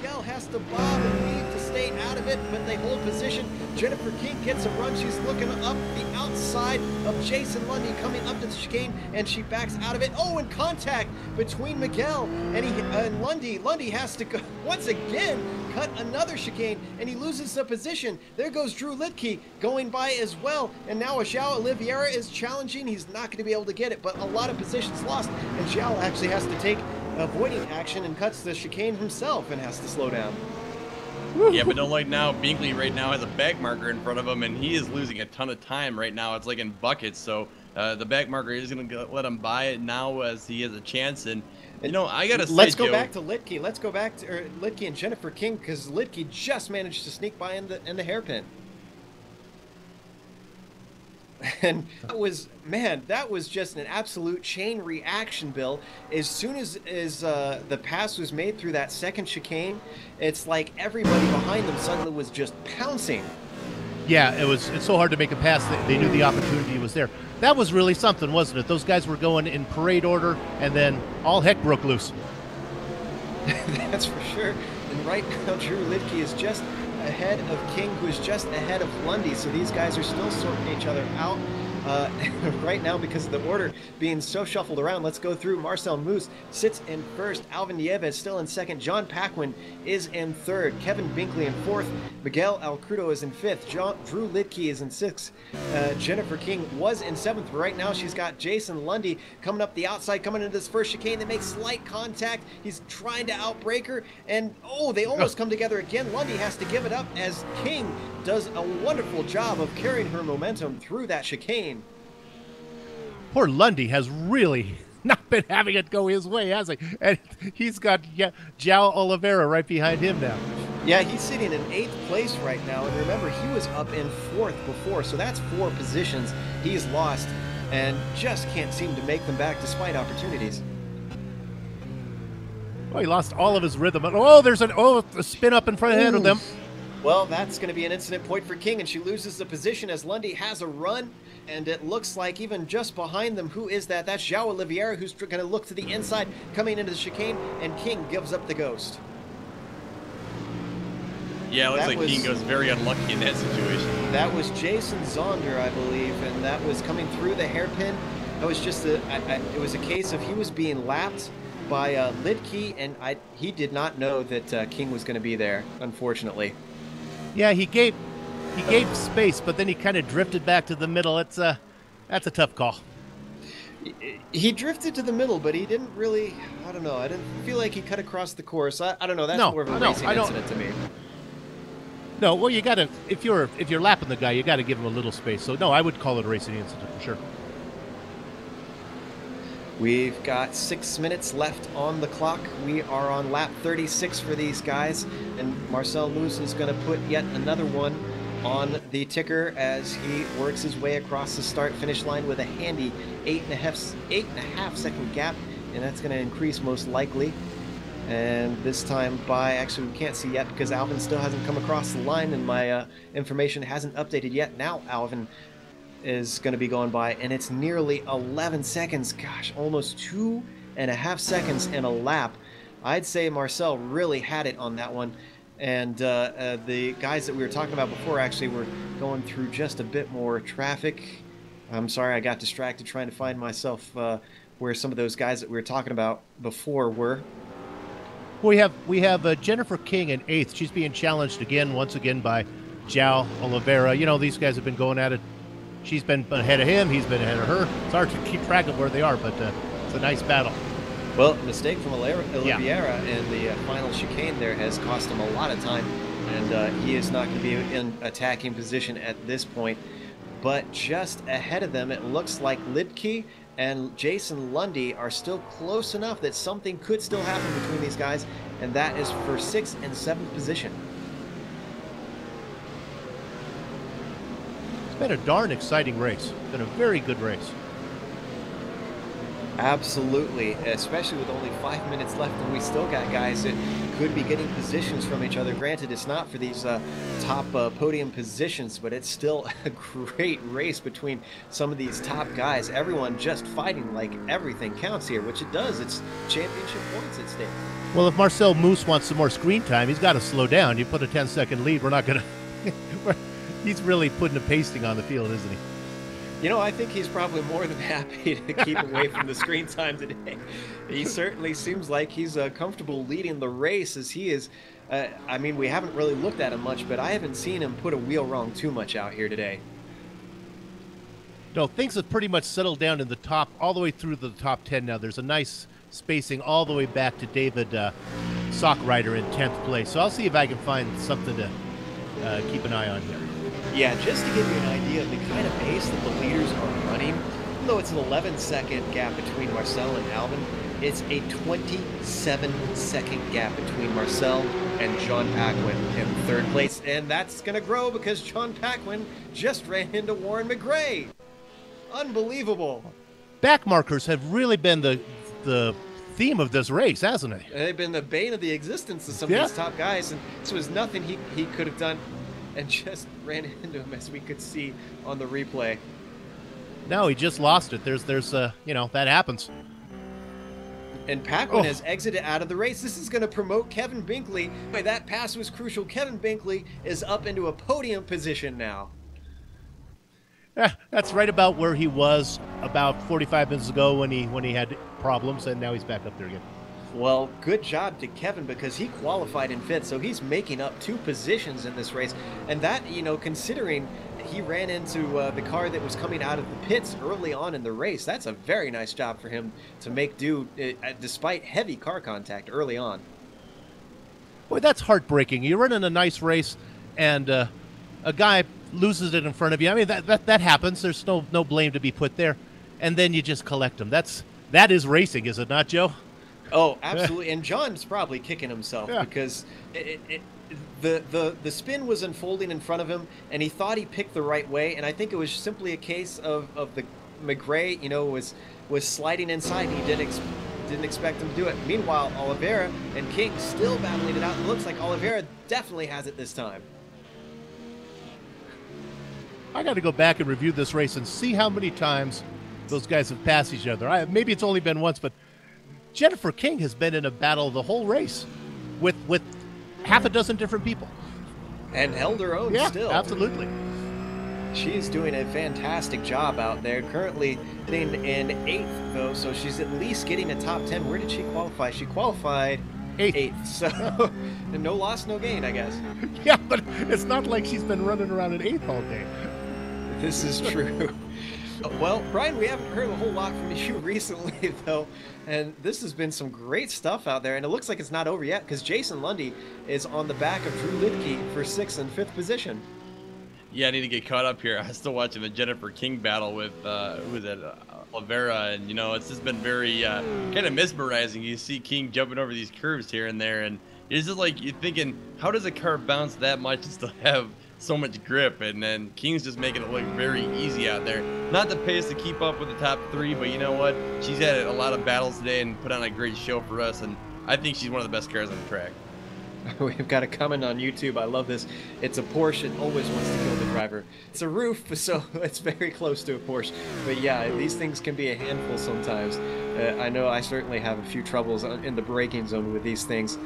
Miguel has to bob and weave to stay out of it, but they hold position. Jennifer King gets a run. She's looking up the outside of Jason Lundy coming up to the chicane, and she backs out of it. Oh, and contact between Miguel and Lundy. Lundy has to go once again cut another chicane, and he loses the position. There goes Drew Litke going by as well, and now João Oliveira is challenging. He's not going to be able to get it, but a lot of positions lost, and João actually has to take avoiding action and cuts the chicane himself and has to slow down. Yeah, but don't like now, Binkley right now has a back marker in front of him, and he is losing a ton of time right now. It's like in buckets, so the back marker is going to let him buy it now as he has a chance. And, you know, I got to say, let's go back to Litke. Let's go back to Litke and Jennifer King, because Litke just managed to sneak by in the hairpin. And that was just an absolute chain reaction, Bill. As soon as the pass was made through that second chicane, it's like everybody behind them suddenly was just pouncing. Yeah, it's so hard to make a pass. They knew the opportunity was there. That was really something, wasn't it? Those guys were going in parade order, and then all heck broke loose. That's for sure. And right now, Drew Lidke is just ahead of King, who is just ahead of Lundy. So these guys are still sorting each other out. Right now, because of the order being so shuffled around, let's go through. Marcel Moose sits in first. Alvin Nieves still in second. John Paquin is in third. Kevin Binkley in fourth. Miguel Alcrudo is in fifth. Drew Lidke is in sixth. Jennifer King was in seventh. Right now, she's got Jason Lundy coming up the outside, coming into this first chicane. They make slight contact. He's trying to outbreak her, and oh, they almost come together again. Lundy has to give it up as King does a wonderful job of carrying her momentum through that chicane. Poor Lundy has really not been having it go his way, has he? And he's got João Oliveira right behind him now. Yeah, he's sitting in 8th place right now, and remember, he was up in 4th before, so that's 4 positions he's lost, and just can't seem to make them back despite opportunities. Oh, he lost all of his rhythm. Oh, there's a spin up in front ahead of them. Well, that's going to be an incident point for King, and she loses the position as Lundy has a run, and it looks like even just behind them, who is that? That's João Oliveira, who's going to look to the inside, coming into the chicane, and King gives up the ghost. Yeah, it looks like King goes very unlucky in that situation. That was Jason Zolder, I believe, and that was coming through the hairpin. That was just it was a case of he was being lapped by Lidke, and he did not know that King was going to be there, unfortunately. Yeah, he gave space, but then he kind of drifted back to the middle. That's a tough call. He drifted to the middle, but he didn't really. I don't know. I didn't feel like he cut across the course. I don't know. That's more of a racing incident to me. No, well, you gotta if you're lapping the guy, you gotta give him a little space. So no, I would call it a racing incident for sure. We've got 6 minutes left on the clock. We are on lap 36 for these guys, and Marcel Moose is going to put yet another one on the ticker as he works his way across the start-finish line with a handy 8.5 second gap, and that's going to increase most likely. And this time actually we can't see yet because Alvin still hasn't come across the line, and my information hasn't updated yet. Now Alvin is going to be going by, and it's nearly 11 seconds. Gosh, almost 2.5 seconds in a lap. I'd say Marcel really had it on that one, and the guys that we were talking about before actually were going through just a bit more traffic. I'm sorry, I got distracted trying to find myself where some of those guys that we were talking about before were. We have Jennifer King in 8th. She's being challenged once again by João Oliveira. You know, these guys have been going at it. She's been ahead of him. He's been ahead of her. It's hard to keep track of where they are, but it's a nice battle. Well, mistake from Oliveira in the final chicane there has cost him a lot of time, and he is not going to be in attacking position at this point. But just ahead of them, it looks like Lidke and Jason Lundy are still close enough that something could still happen between these guys, and that is for 6th and 7th position. Been a darn exciting race. Been a very good race. Absolutely, especially with only 5 minutes left, and we still got guys that could be getting positions from each other. Granted, it's not for these top podium positions, but it's still a great race between some of these top guys. Everyone just fighting like everything counts here, which it does. It's championship points at stake. Well, if Marcel Moose wants some more screen time, he's got to slow down. You put a 10-second lead, we're not going to... He's really putting a pasting on the field, isn't he? You know, I think he's probably more than happy to keep away from the screen time today. He certainly seems like he's comfortable leading the race as he is. I mean, we haven't really looked at him much, but I haven't seen him put a wheel wrong too much out here today. No, things have pretty much settled down in the top, all the way through the top 10 now. There's a nice spacing all the way back to David Sockrider in 10th place. So I'll see if I can find something to keep an eye on here. Yeah, just to give you an idea of the kind of pace that the leaders are running, even though it's an 11-second gap between Marcel and Alvin, it's a 27-second gap between Marcel and John Paquin in 3rd place. And that's going to grow because John Paquin just ran into Warren McGray. Unbelievable. Back markers have really been the theme of this race, hasn't it? They've been the bane of the existence of some of these top guys, and this was nothing he could have done. and just ran into him, as we could see on the replay. No, he just lost it. There's you know, that happens. And Paquin has exited out of the race. This is going to promote Kevin Binkley. That pass was crucial. Kevin Binkley is up into a podium position now. Yeah, that's right about where he was about 45 minutes ago when he had problems, and now he's back up there again. Well, good job to Kevin, because he qualified in 5th, so he's making up 2 positions in this race. And that, you know, considering he ran into the car that was coming out of the pits early on in the race, that's a very nice job for him to make do despite heavy car contact early on. Boy, that's heartbreaking. You're running a nice race, and a guy loses it in front of you. I mean, that happens. There's no blame to be put there. And then you just collect him. That is racing, is it not, Joe? Oh, absolutely. And John's probably kicking himself because the spin was unfolding in front of him, and he thought he picked the right way. And I think it was simply a case of the McGray, you know, was sliding inside. He didn't expect him to do it. Meanwhile, Oliveira and King still battling it out. It looks like Oliveira definitely has it this time. I got to go back and review this race and see how many times those guys have passed each other. Maybe it's only been once, but Jennifer King has been in a battle the whole race with half a dozen different people. And held her own still. Absolutely. She's doing a fantastic job out there. Currently sitting in 8th, though, so she's at least getting a top 10. Where did she qualify? She qualified 8th. So no loss, no gain, I guess. Yeah, but it's not like she's been running around in 8th all day. This is true. Well, Brian, we haven't heard a whole lot from you recently, though, and this has been some great stuff out there, and it looks like it's not over yet, because Jason Lundy is on the back of Drew Lidke for 6th and 5th position. Yeah, I need to get caught up here. I'm still watching the Jennifer King battle with, who was it, Oliveira, and, you know, it's just been very kind of mesmerizing. You see King jumping over these curves here and there, and it's just like you're thinking, how does a car bounce that much and still have so much grip? And then King's just making it look very easy out there. Not the pace to keep up with the top 3, but you know what? She's had a lot of battles today and put on a great show for us, and I think she's one of the best cars on the track. We've got a comment on YouTube. I love this. It's a Porsche. It always wants to kill the driver. It's a roof, so it's very close to a Porsche. But yeah, these things can be a handful sometimes. I know I certainly have a few troubles in the braking zone with these things.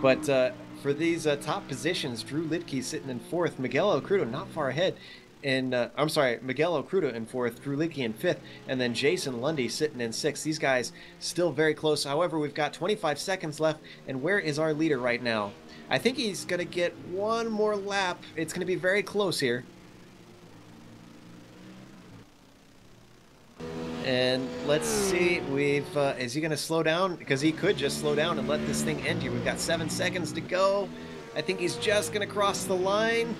But for these top positions, Drew Lidke sitting in 4th, Miguel Ocrudo not far ahead. I'm sorry, Miguel Ocrudo in 4th, Drew Lidke in 5th, and then Jason Lundy sitting in 6th. These guys still very close. However, we've got 25 seconds left, and where is our leader right now? I think he's going to get one more lap. It's going to be very close here. And let's see, is he going to slow down? Because he could just slow down and let this thing end here. We've got 7 seconds to go. I think he's just going to cross the line.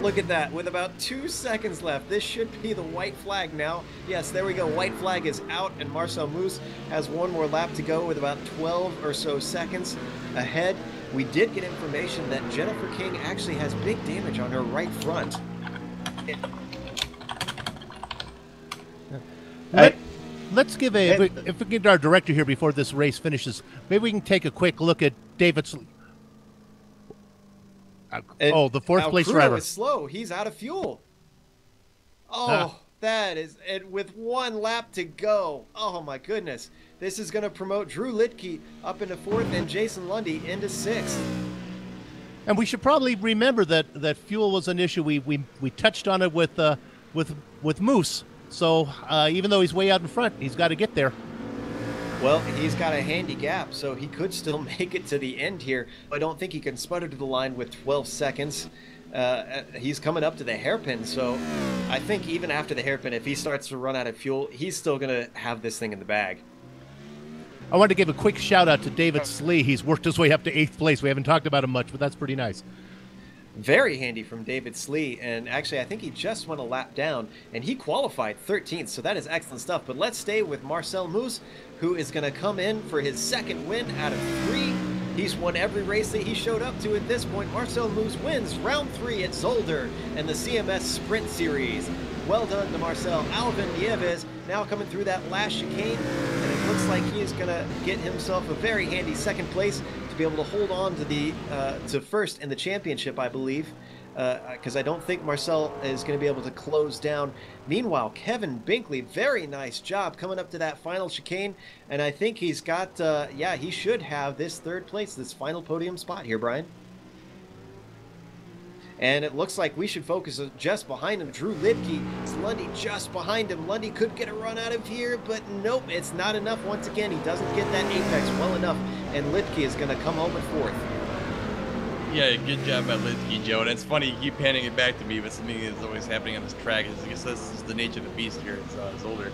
Look at that, with about 2 seconds left. This should be the white flag now. Yes, there we go. White flag is out, and Marcel Moose has one more lap to go with about 12 or so seconds ahead. We did get information that Jennifer King actually has big damage on her right front. Let's give if we get our director here before this race finishes, maybe we can take a quick look at David's. The 4th place driver is slow. He's out of fuel. That is it with 1 lap to go. Oh my goodness. This is going to promote Drew Lidke up into 4th and Jason Lundy into 6th. And we should probably remember that fuel was an issue. We touched on it with Moose. So even though he's way out in front, he's got to get there. Well, he's got a handy gap, so he could still make it to the end here. I don't think he can sputter to the line with 12 seconds. He's coming up to the hairpin, so I think even after the hairpin, if he starts to run out of fuel, he's still going to have this thing in the bag. I want to give a quick shout out to David Slee. He's worked his way up to 8th place. We haven't talked about him much, but that's pretty nice. Very handy from David Slee, and actually I think he just went a lap down, and he qualified 13th, so that is excellent stuff. But let's stay with Marcel Moose, who is going to come in for his 2nd win out of 3. He's won every race that he showed up to at this point. Marcel Moose wins round 3 at Zolder and the CMS Sprint Series. Well done to Marcel. Alvin Nieves now coming through that last chicane, and it looks like he is going to get himself a very handy 2nd place to be able to hold on to the to 1st in the championship, I believe. because I don't think Marcel is going to be able to close down. Meanwhile, Kevin Binkley, very nice job coming up to that final chicane, and I think he's got, yeah, he should have this third place, this final podium spot here, Brian. And it looks like we should focus just behind him. Drew Lidke, it's Lundy just behind him. Lundy could get a run out of here, but nope, it's not enough. Once again, he doesn't get that apex well enough, and Lidke is going to come home at fourth. Yeah, good job by Lidke, Joe. And it's funny, you keep handing it back to me, but something is always happening on this track. I guess this is the nature of the beast here. It's Zolder.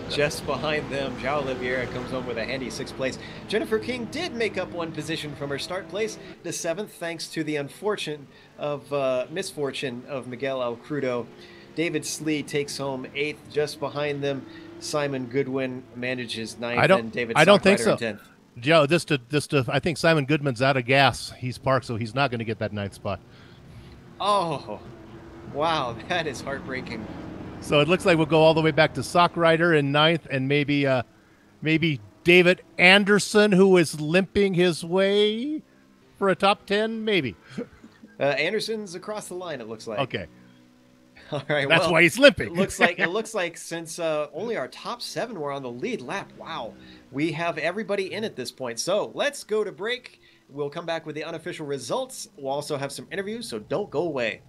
Just behind them, João Oliveira comes home with a handy 6th place. Jennifer King did make up 1 position from her start place to 7th, thanks to the misfortune of Miguel El Crudo. David Slee takes home 8th. Just behind them, Simon Goodwin manages 9th, and David I don't think Stockrider so. in 10th. Joe, I think Simon Goodman's out of gas. He's parked, so he's not going to get that 9th spot. Oh, wow, that is heartbreaking. So it looks like we'll go all the way back to Stockrider in 9th, and maybe David Anderson, who is limping his way for a top 10, maybe. Anderson's across the line, it looks like. Okay. All right, That's why he's limping. It looks like since only our top 7 were on the lead lap, wow, we have everybody in at this point. So let's go to break. We'll come back with the unofficial results. We'll also have some interviews, so don't go away.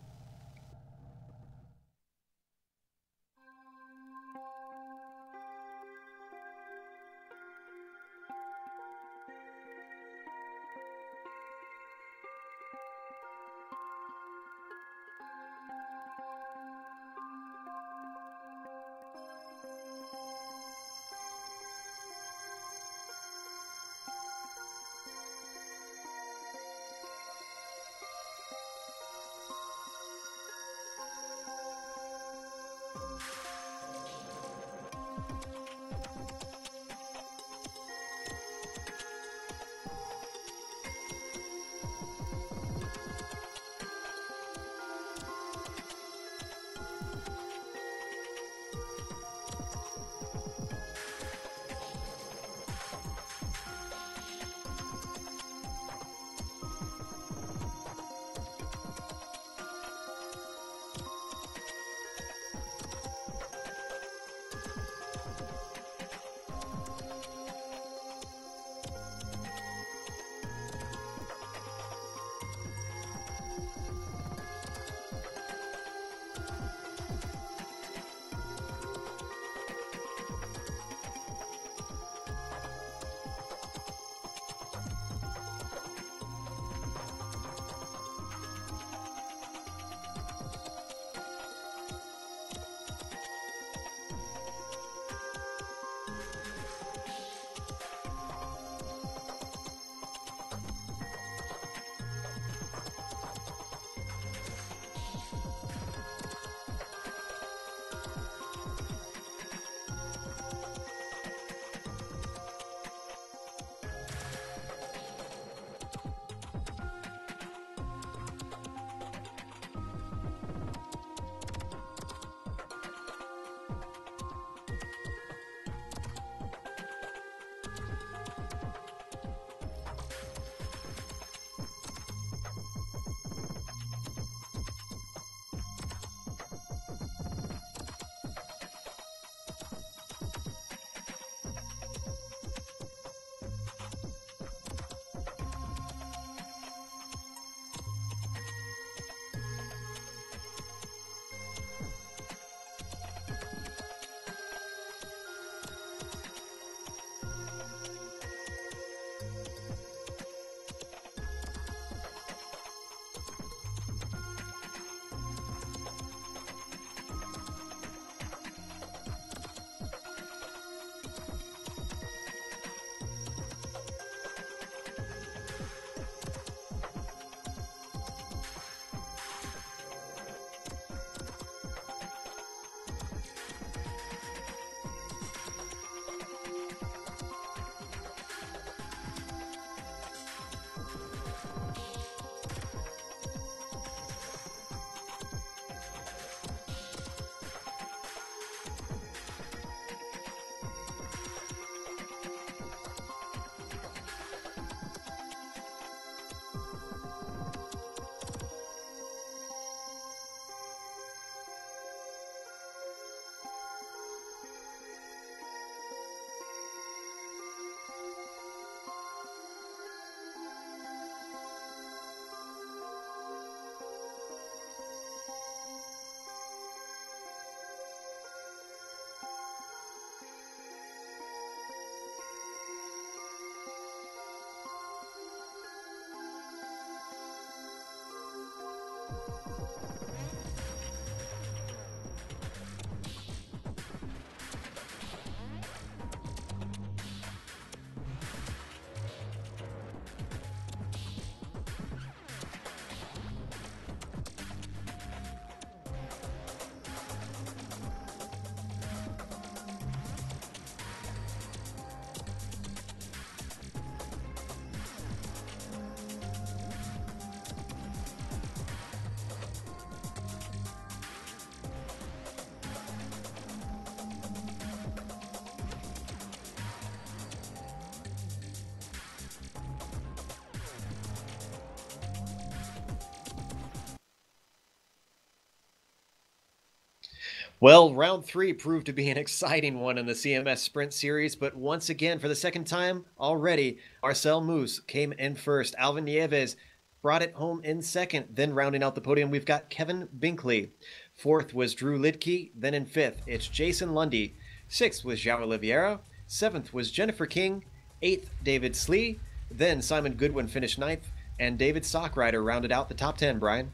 Well, round 3 proved to be an exciting one in the CMS Sprint Series, but once again, for the second time already, Marcel Moose came in first. Alvin Nieves brought it home in second. Then rounding out the podium, we've got Kevin Binkley. Fourth was Drew Lidke. Then in fifth, it's Jason Lundy. Sixth was João Oliveira. Seventh was Jennifer King. Eighth, David Slee. Then Simon Goodwin finished ninth, and David Stockrider rounded out the top 10, Brian.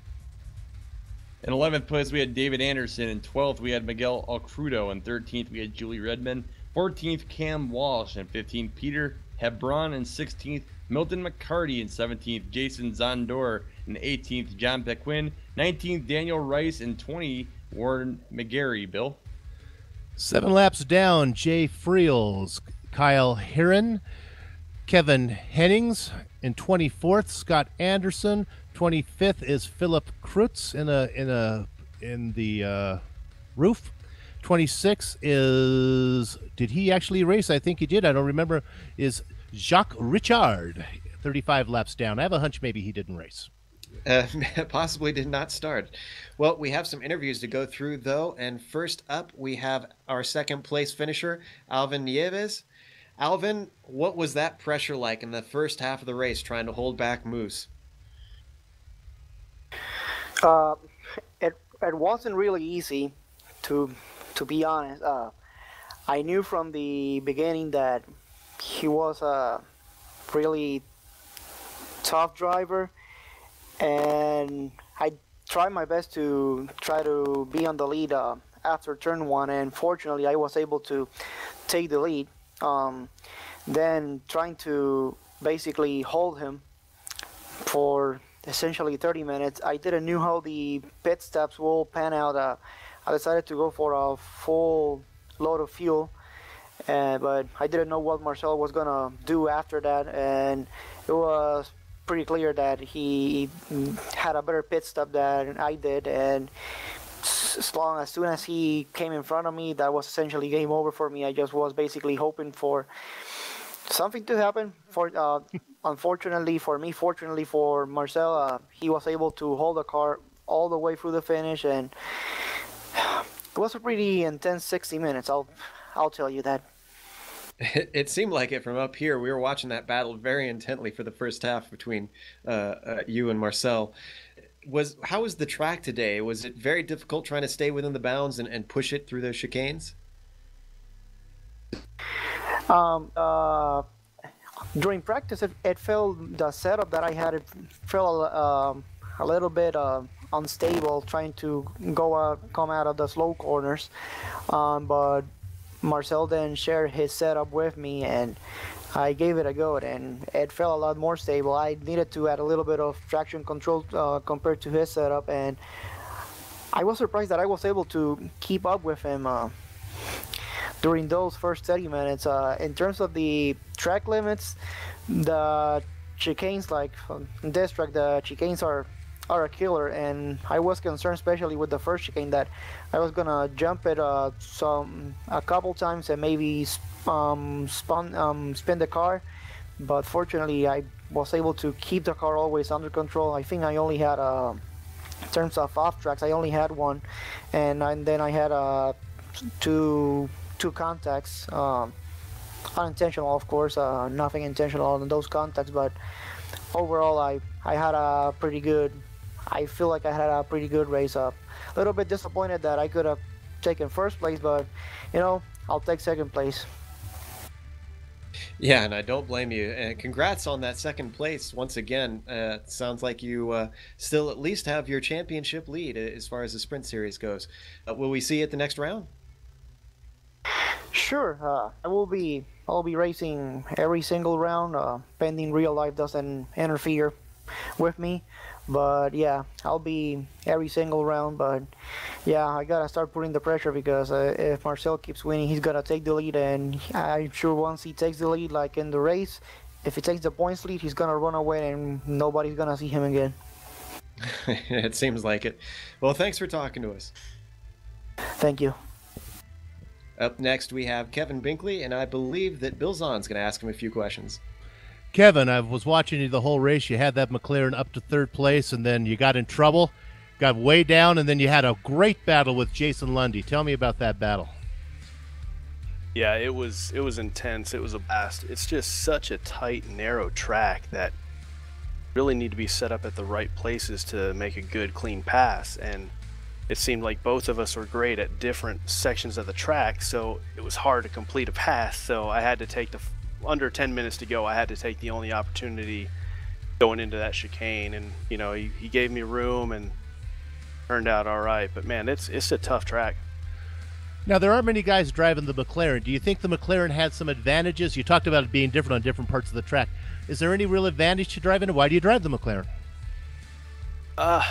In 11th place, we had David Anderson. In 12th, we had Miguel Alcrudo. In 13th, we had Julie Redmond. 14th, Cam Walsh. In 15th, Peter Hebron. In 16th, Milton McCarty. In 17th, Jason Zondor. In 18th, John Pequin. 19th, Daniel Rice. And 20, Warren McGarry. Bill? 7 laps down, Jay Friels, Kyle Heron, Kevin Hennings. In 24th, Scott Anderson. 25th is Philip Krutz in the roof. 26th is, did he actually race? I think he did. I don't remember. Is Jacques Richard, 35 laps down. I have a hunch maybe he didn't race. Possibly did not start. Well, we have some interviews to go through, though. And first up, we have our second place finisher, Alvin Nieves. Alvin, what was that pressure like in the first half of the race, trying to hold back Moose? It wasn't really easy, to be honest. I knew from the beginning that he was a really tough driver, and I tried my best to try to be on the lead after turn 1, and fortunately I was able to take the lead. Then trying to basically hold him for essentially 30 minutes. I didn't know how the pit stops will pan out. I decided to go for a full load of fuel, but I didn't know what Marcel was gonna do after that, and it was pretty clear that he had a better pit stop than I did, and as soon as he came in front of me, that was essentially game over for me. I just was basically hoping for something to happen. Unfortunately for me, fortunately for Marcel, he was able to hold the car all the way through the finish, and it was a pretty intense 60 minutes. I'll tell you that. It seemed like it from up here. We were watching that battle very intently for the first half between you and Marcel. How was the track today? Was it very difficult trying to stay within the bounds and push it through those chicanes? During practice, it felt, the setup that I had, it felt a little bit unstable, trying to come out of the slow corners. But Marcel then shared his setup with me, and I gave it a go, and it felt a lot more stable. I needed to add a little bit of traction control compared to his setup, and I was surprised that I was able to keep up with him during those first 30 minutes. In terms of the track limits, the chicanes, like this track, the chicanes are a killer, and I was concerned, especially with the first chicane, that I was gonna jump it a couple times and maybe spin the car, but fortunately I was able to keep the car always under control. I think I only had in terms of off tracks, I only had one, and then I had two contacts, unintentional of course, nothing intentional in those contacts, but overall I had a pretty good, I feel like I had a pretty good race. A little bit disappointed that I could have taken first place, but you know, I'll take second place. Yeah, and I don't blame you. And congrats on that second place once again. Sounds like you still at least have your championship lead as far as the sprint series goes. Will we see you at the next round? Sure. I'll be racing every single round, pending real life doesn't interfere with me. But yeah, I'll be every single round. But yeah, I gotta start putting the pressure because if Marcel keeps winning, he's gonna take the lead, and I'm sure once he takes the lead, like in the race, if he takes the points lead, he's gonna run away and nobody's gonna see him again. It seems like it. Well, thanks for talking to us. Thank you. Up next, we have Kevin Binkley, and I believe that Bill Zahn's going to ask him a few questions. Kevin, I was watching you the whole race. You had that McLaren up to third place, and then you got in trouble, got way down, and then you had a great battle with Jason Lundy. Tell me about that battle. Yeah, it was intense. It was a blast. It's just such a tight, narrow track that really need to be set up at the right places to make a good, clean pass. And it seemed like both of us were great at different sections of the track, so it was hard to complete a pass. So I had to take under 10 minutes to go, I had to take the only opportunity going into that chicane, and you know, he gave me room and turned out all right. But man, it's a tough track. Now, there aren't many guys driving the McLaren. Do you think the McLaren had some advantages? You talked about it being different on different parts of the track. Is there any real advantage to driving it? Why do you drive the McLaren?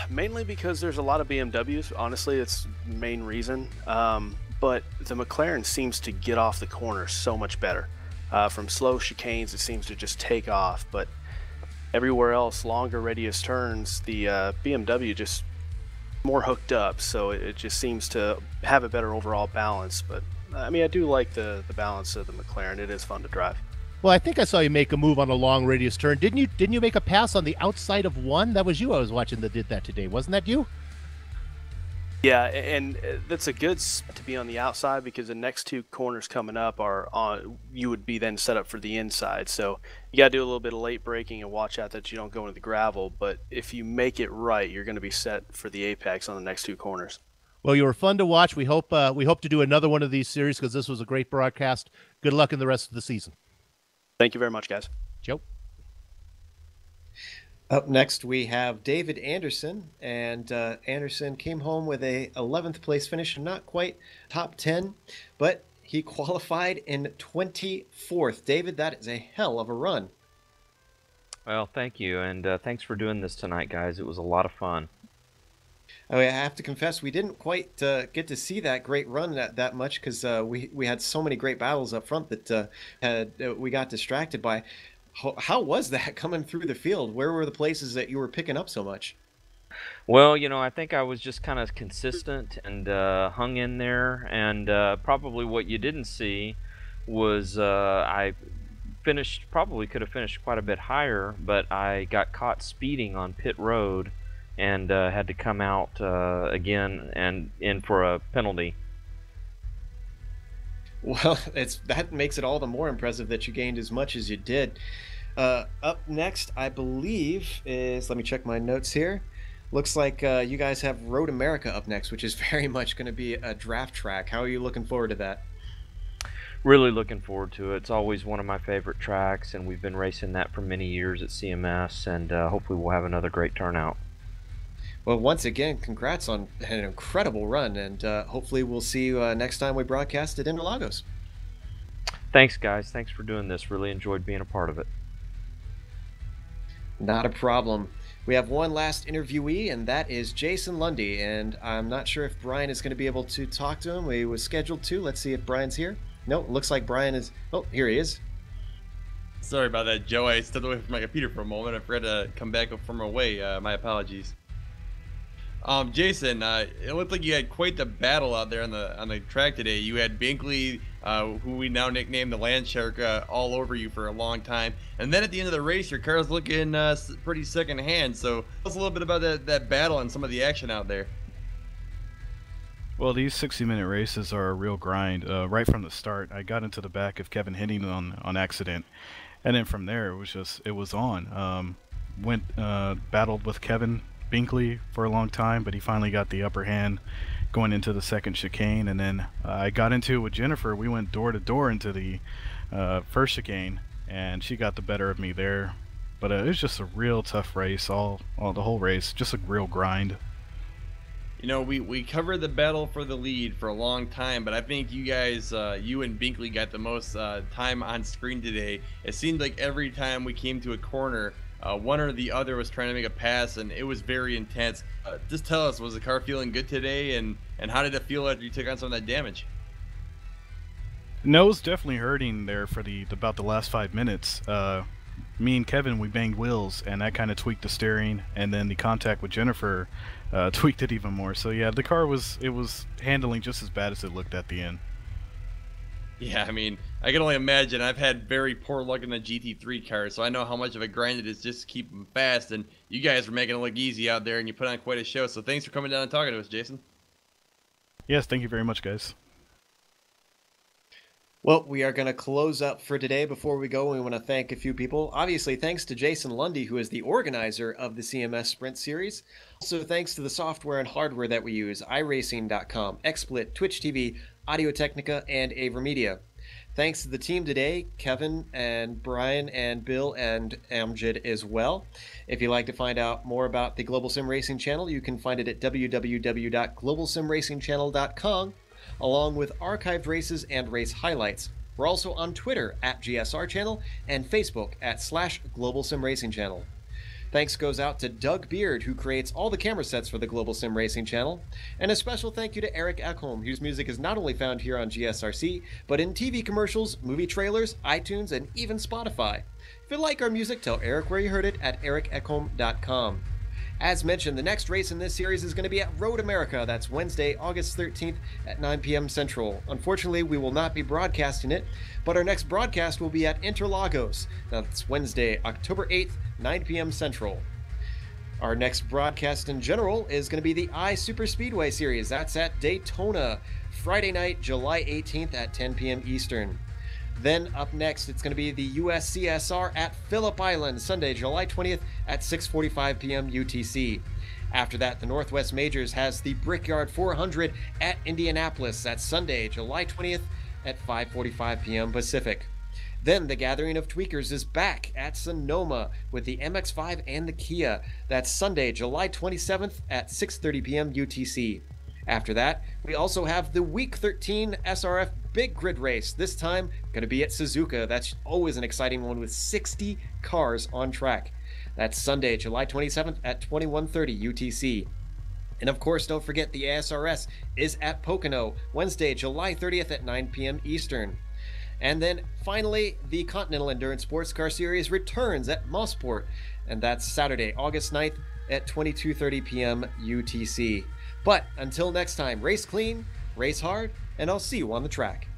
Mainly because there's a lot of BMWs. Honestly, it's the main reason. But the McLaren seems to get off the corner so much better. From slow chicanes, it seems to just take off. But everywhere else, longer radius turns, the BMW just more hooked up. So it just seems to have a better overall balance. But I mean, I do like the balance of the McLaren. It is fun to drive. Well, I think I saw you make a move on a long radius turn. Didn't you make a pass on the outside of one? That was you I was watching that did that today. Wasn't that you? Yeah, and that's a good to be on the outside because the next two corners coming up are on. You would be then set up for the inside. So you got to do a little bit of late braking and watch out that you don't go into the gravel. But if you make it right, you're going to be set for the apex on the next two corners. Well, you were fun to watch. We hope to do another one of these series because this was a great broadcast. Good luck in the rest of the season. Thank you very much, guys. Joe. Up next, we have David Anderson, and Anderson came home with a 11th place finish, not quite top 10, but he qualified in 24th. David, that is a hell of a run. Well, thank you, and thanks for doing this tonight, guys. It was a lot of fun. Oh, I have to confess, we didn't quite get to see that great run that much because we had so many great battles up front that we got distracted by. How was that coming through the field? Where were the places that you were picking up so much? Well, you know, I think I was just kind of consistent and hung in there, and probably what you didn't see was I probably could have finished quite a bit higher, but I got caught speeding on pit road and had to come out again and in for a penalty. Well, that makes it all the more impressive that you gained as much as you did. Up next, I believe, let me check my notes here. Looks like you guys have Road America up next, which is very much going to be a draft track. How are you looking forward to that? Really looking forward to it. It's always one of my favorite tracks, and we've been racing that for many years at CMS, and hopefully we'll have another great turnout. Well, once again, congrats on an incredible run, and hopefully we'll see you next time we broadcast at Interlagos. Thanks, guys. Thanks for doing this. Really enjoyed being a part of it. Not a problem. We have one last interviewee, and that is Jason Lundy, and I'm not sure if Brian is going to be able to talk to him. He was scheduled to. Let's see if Brian's here. No, looks like Brian is... Oh, here he is. Sorry about that, Joe. I stepped away from my computer for a moment. I forgot to come back from away. My apologies. Jason, it looked like you had quite the battle out there on the track today. You had Binkley, who we now nicknamed the Land Shark, all over you for a long time, and then at the end of the race, your car was looking pretty second hand. So tell us a little bit about that battle and some of the action out there. Well, these 60-minute races are a real grind. Right from the start, I got into the back of Kevin Henning on accident, and then from there it was on. Battled with Kevin Binkley for a long time, but he finally got the upper hand going into the second chicane, and then I got into it with Jennifer. We went door to door into the first chicane, and she got the better of me there. But it was just a real tough race, all the whole race, just a real grind. You know, we covered the battle for the lead for a long time, but I think you guys, you and Binkley got the most time on screen today. It seemed like every time we came to a corner, one or the other was trying to make a pass, and it was very intense. Just tell us, was the car feeling good today, and how did it feel after you took on some of that damage? No, it was definitely hurting there for about the last 5 minutes. Me and Kevin, we banged wheels, and that kind of tweaked the steering, and then the contact with Jennifer tweaked it even more. So yeah, the car was handling just as bad as it looked at the end. Yeah, I mean, I can only imagine. I've had very poor luck in the GT3 cars, so I know how much of a grind it is just to keep them fast, and you guys were making it look easy out there, and you put on quite a show. So thanks for coming down and talking to us, Jason. Yes, thank you very much, guys. Well, we are going to close up for today. Before we go, we want to thank a few people. Obviously, thanks to Jason Lundy, who is the organizer of the CMS Sprint Series. Also, thanks to the software and hardware that we use, iRacing.com, XSplit, Twitch TV, Audio Technica, and Avermedia. Thanks to the team today, Kevin and Brian and Bill and Amjad as well. If you'd like to find out more about the Global Sim Racing channel, you can find it at www.globalsimracingchannel.com. along with archived races and race highlights. We're also on Twitter at GSR Channel and Facebook at /Global Sim Racing Channel. Thanks goes out to Doug Beard, who creates all the camera sets for the Global Sim Racing Channel. And a special thank you to Eric Ekholm, whose music is not only found here on GSRC, but in TV commercials, movie trailers, iTunes, and even Spotify. If you like our music, tell Eric where you heard it at ericekholm.com. As mentioned, the next race in this series is going to be at Road America. That's Wednesday, August 13th at 9 p.m. Central. Unfortunately, we will not be broadcasting it, but our next broadcast will be at Interlagos. That's Wednesday, October 8th, 9 p.m. Central. Our next broadcast in general is going to be the iSuperspeedway series. That's at Daytona, Friday night, July 18th at 10 p.m. Eastern. Then up next, it's going to be the USCSR at Phillip Island, Sunday, July 20th at 6:45 p.m. UTC. After that, the Northwest Majors has the Brickyard 400 at Indianapolis. That's Sunday, July 20th at 5:45 p.m. Pacific. Then the Gathering of Tweakers is back at Sonoma with the MX-5 and the Kia. That's Sunday, July 27th at 6:30 p.m. UTC. After that, we also have the Week 13 SRF Big Grid Race, this time going to be at Suzuka. That's always an exciting one with 60 cars on track. That's Sunday, July 27th at 21:30 UTC. And of course, don't forget the ASRS is at Pocono, Wednesday, July 30th at 9 p.m. Eastern. And then finally, the Continental Endurance Sports Car Series returns at Mosport, and that's Saturday, August 9th at 22:30 p.m. UTC. But until next time, race clean, race hard, and I'll see you on the track.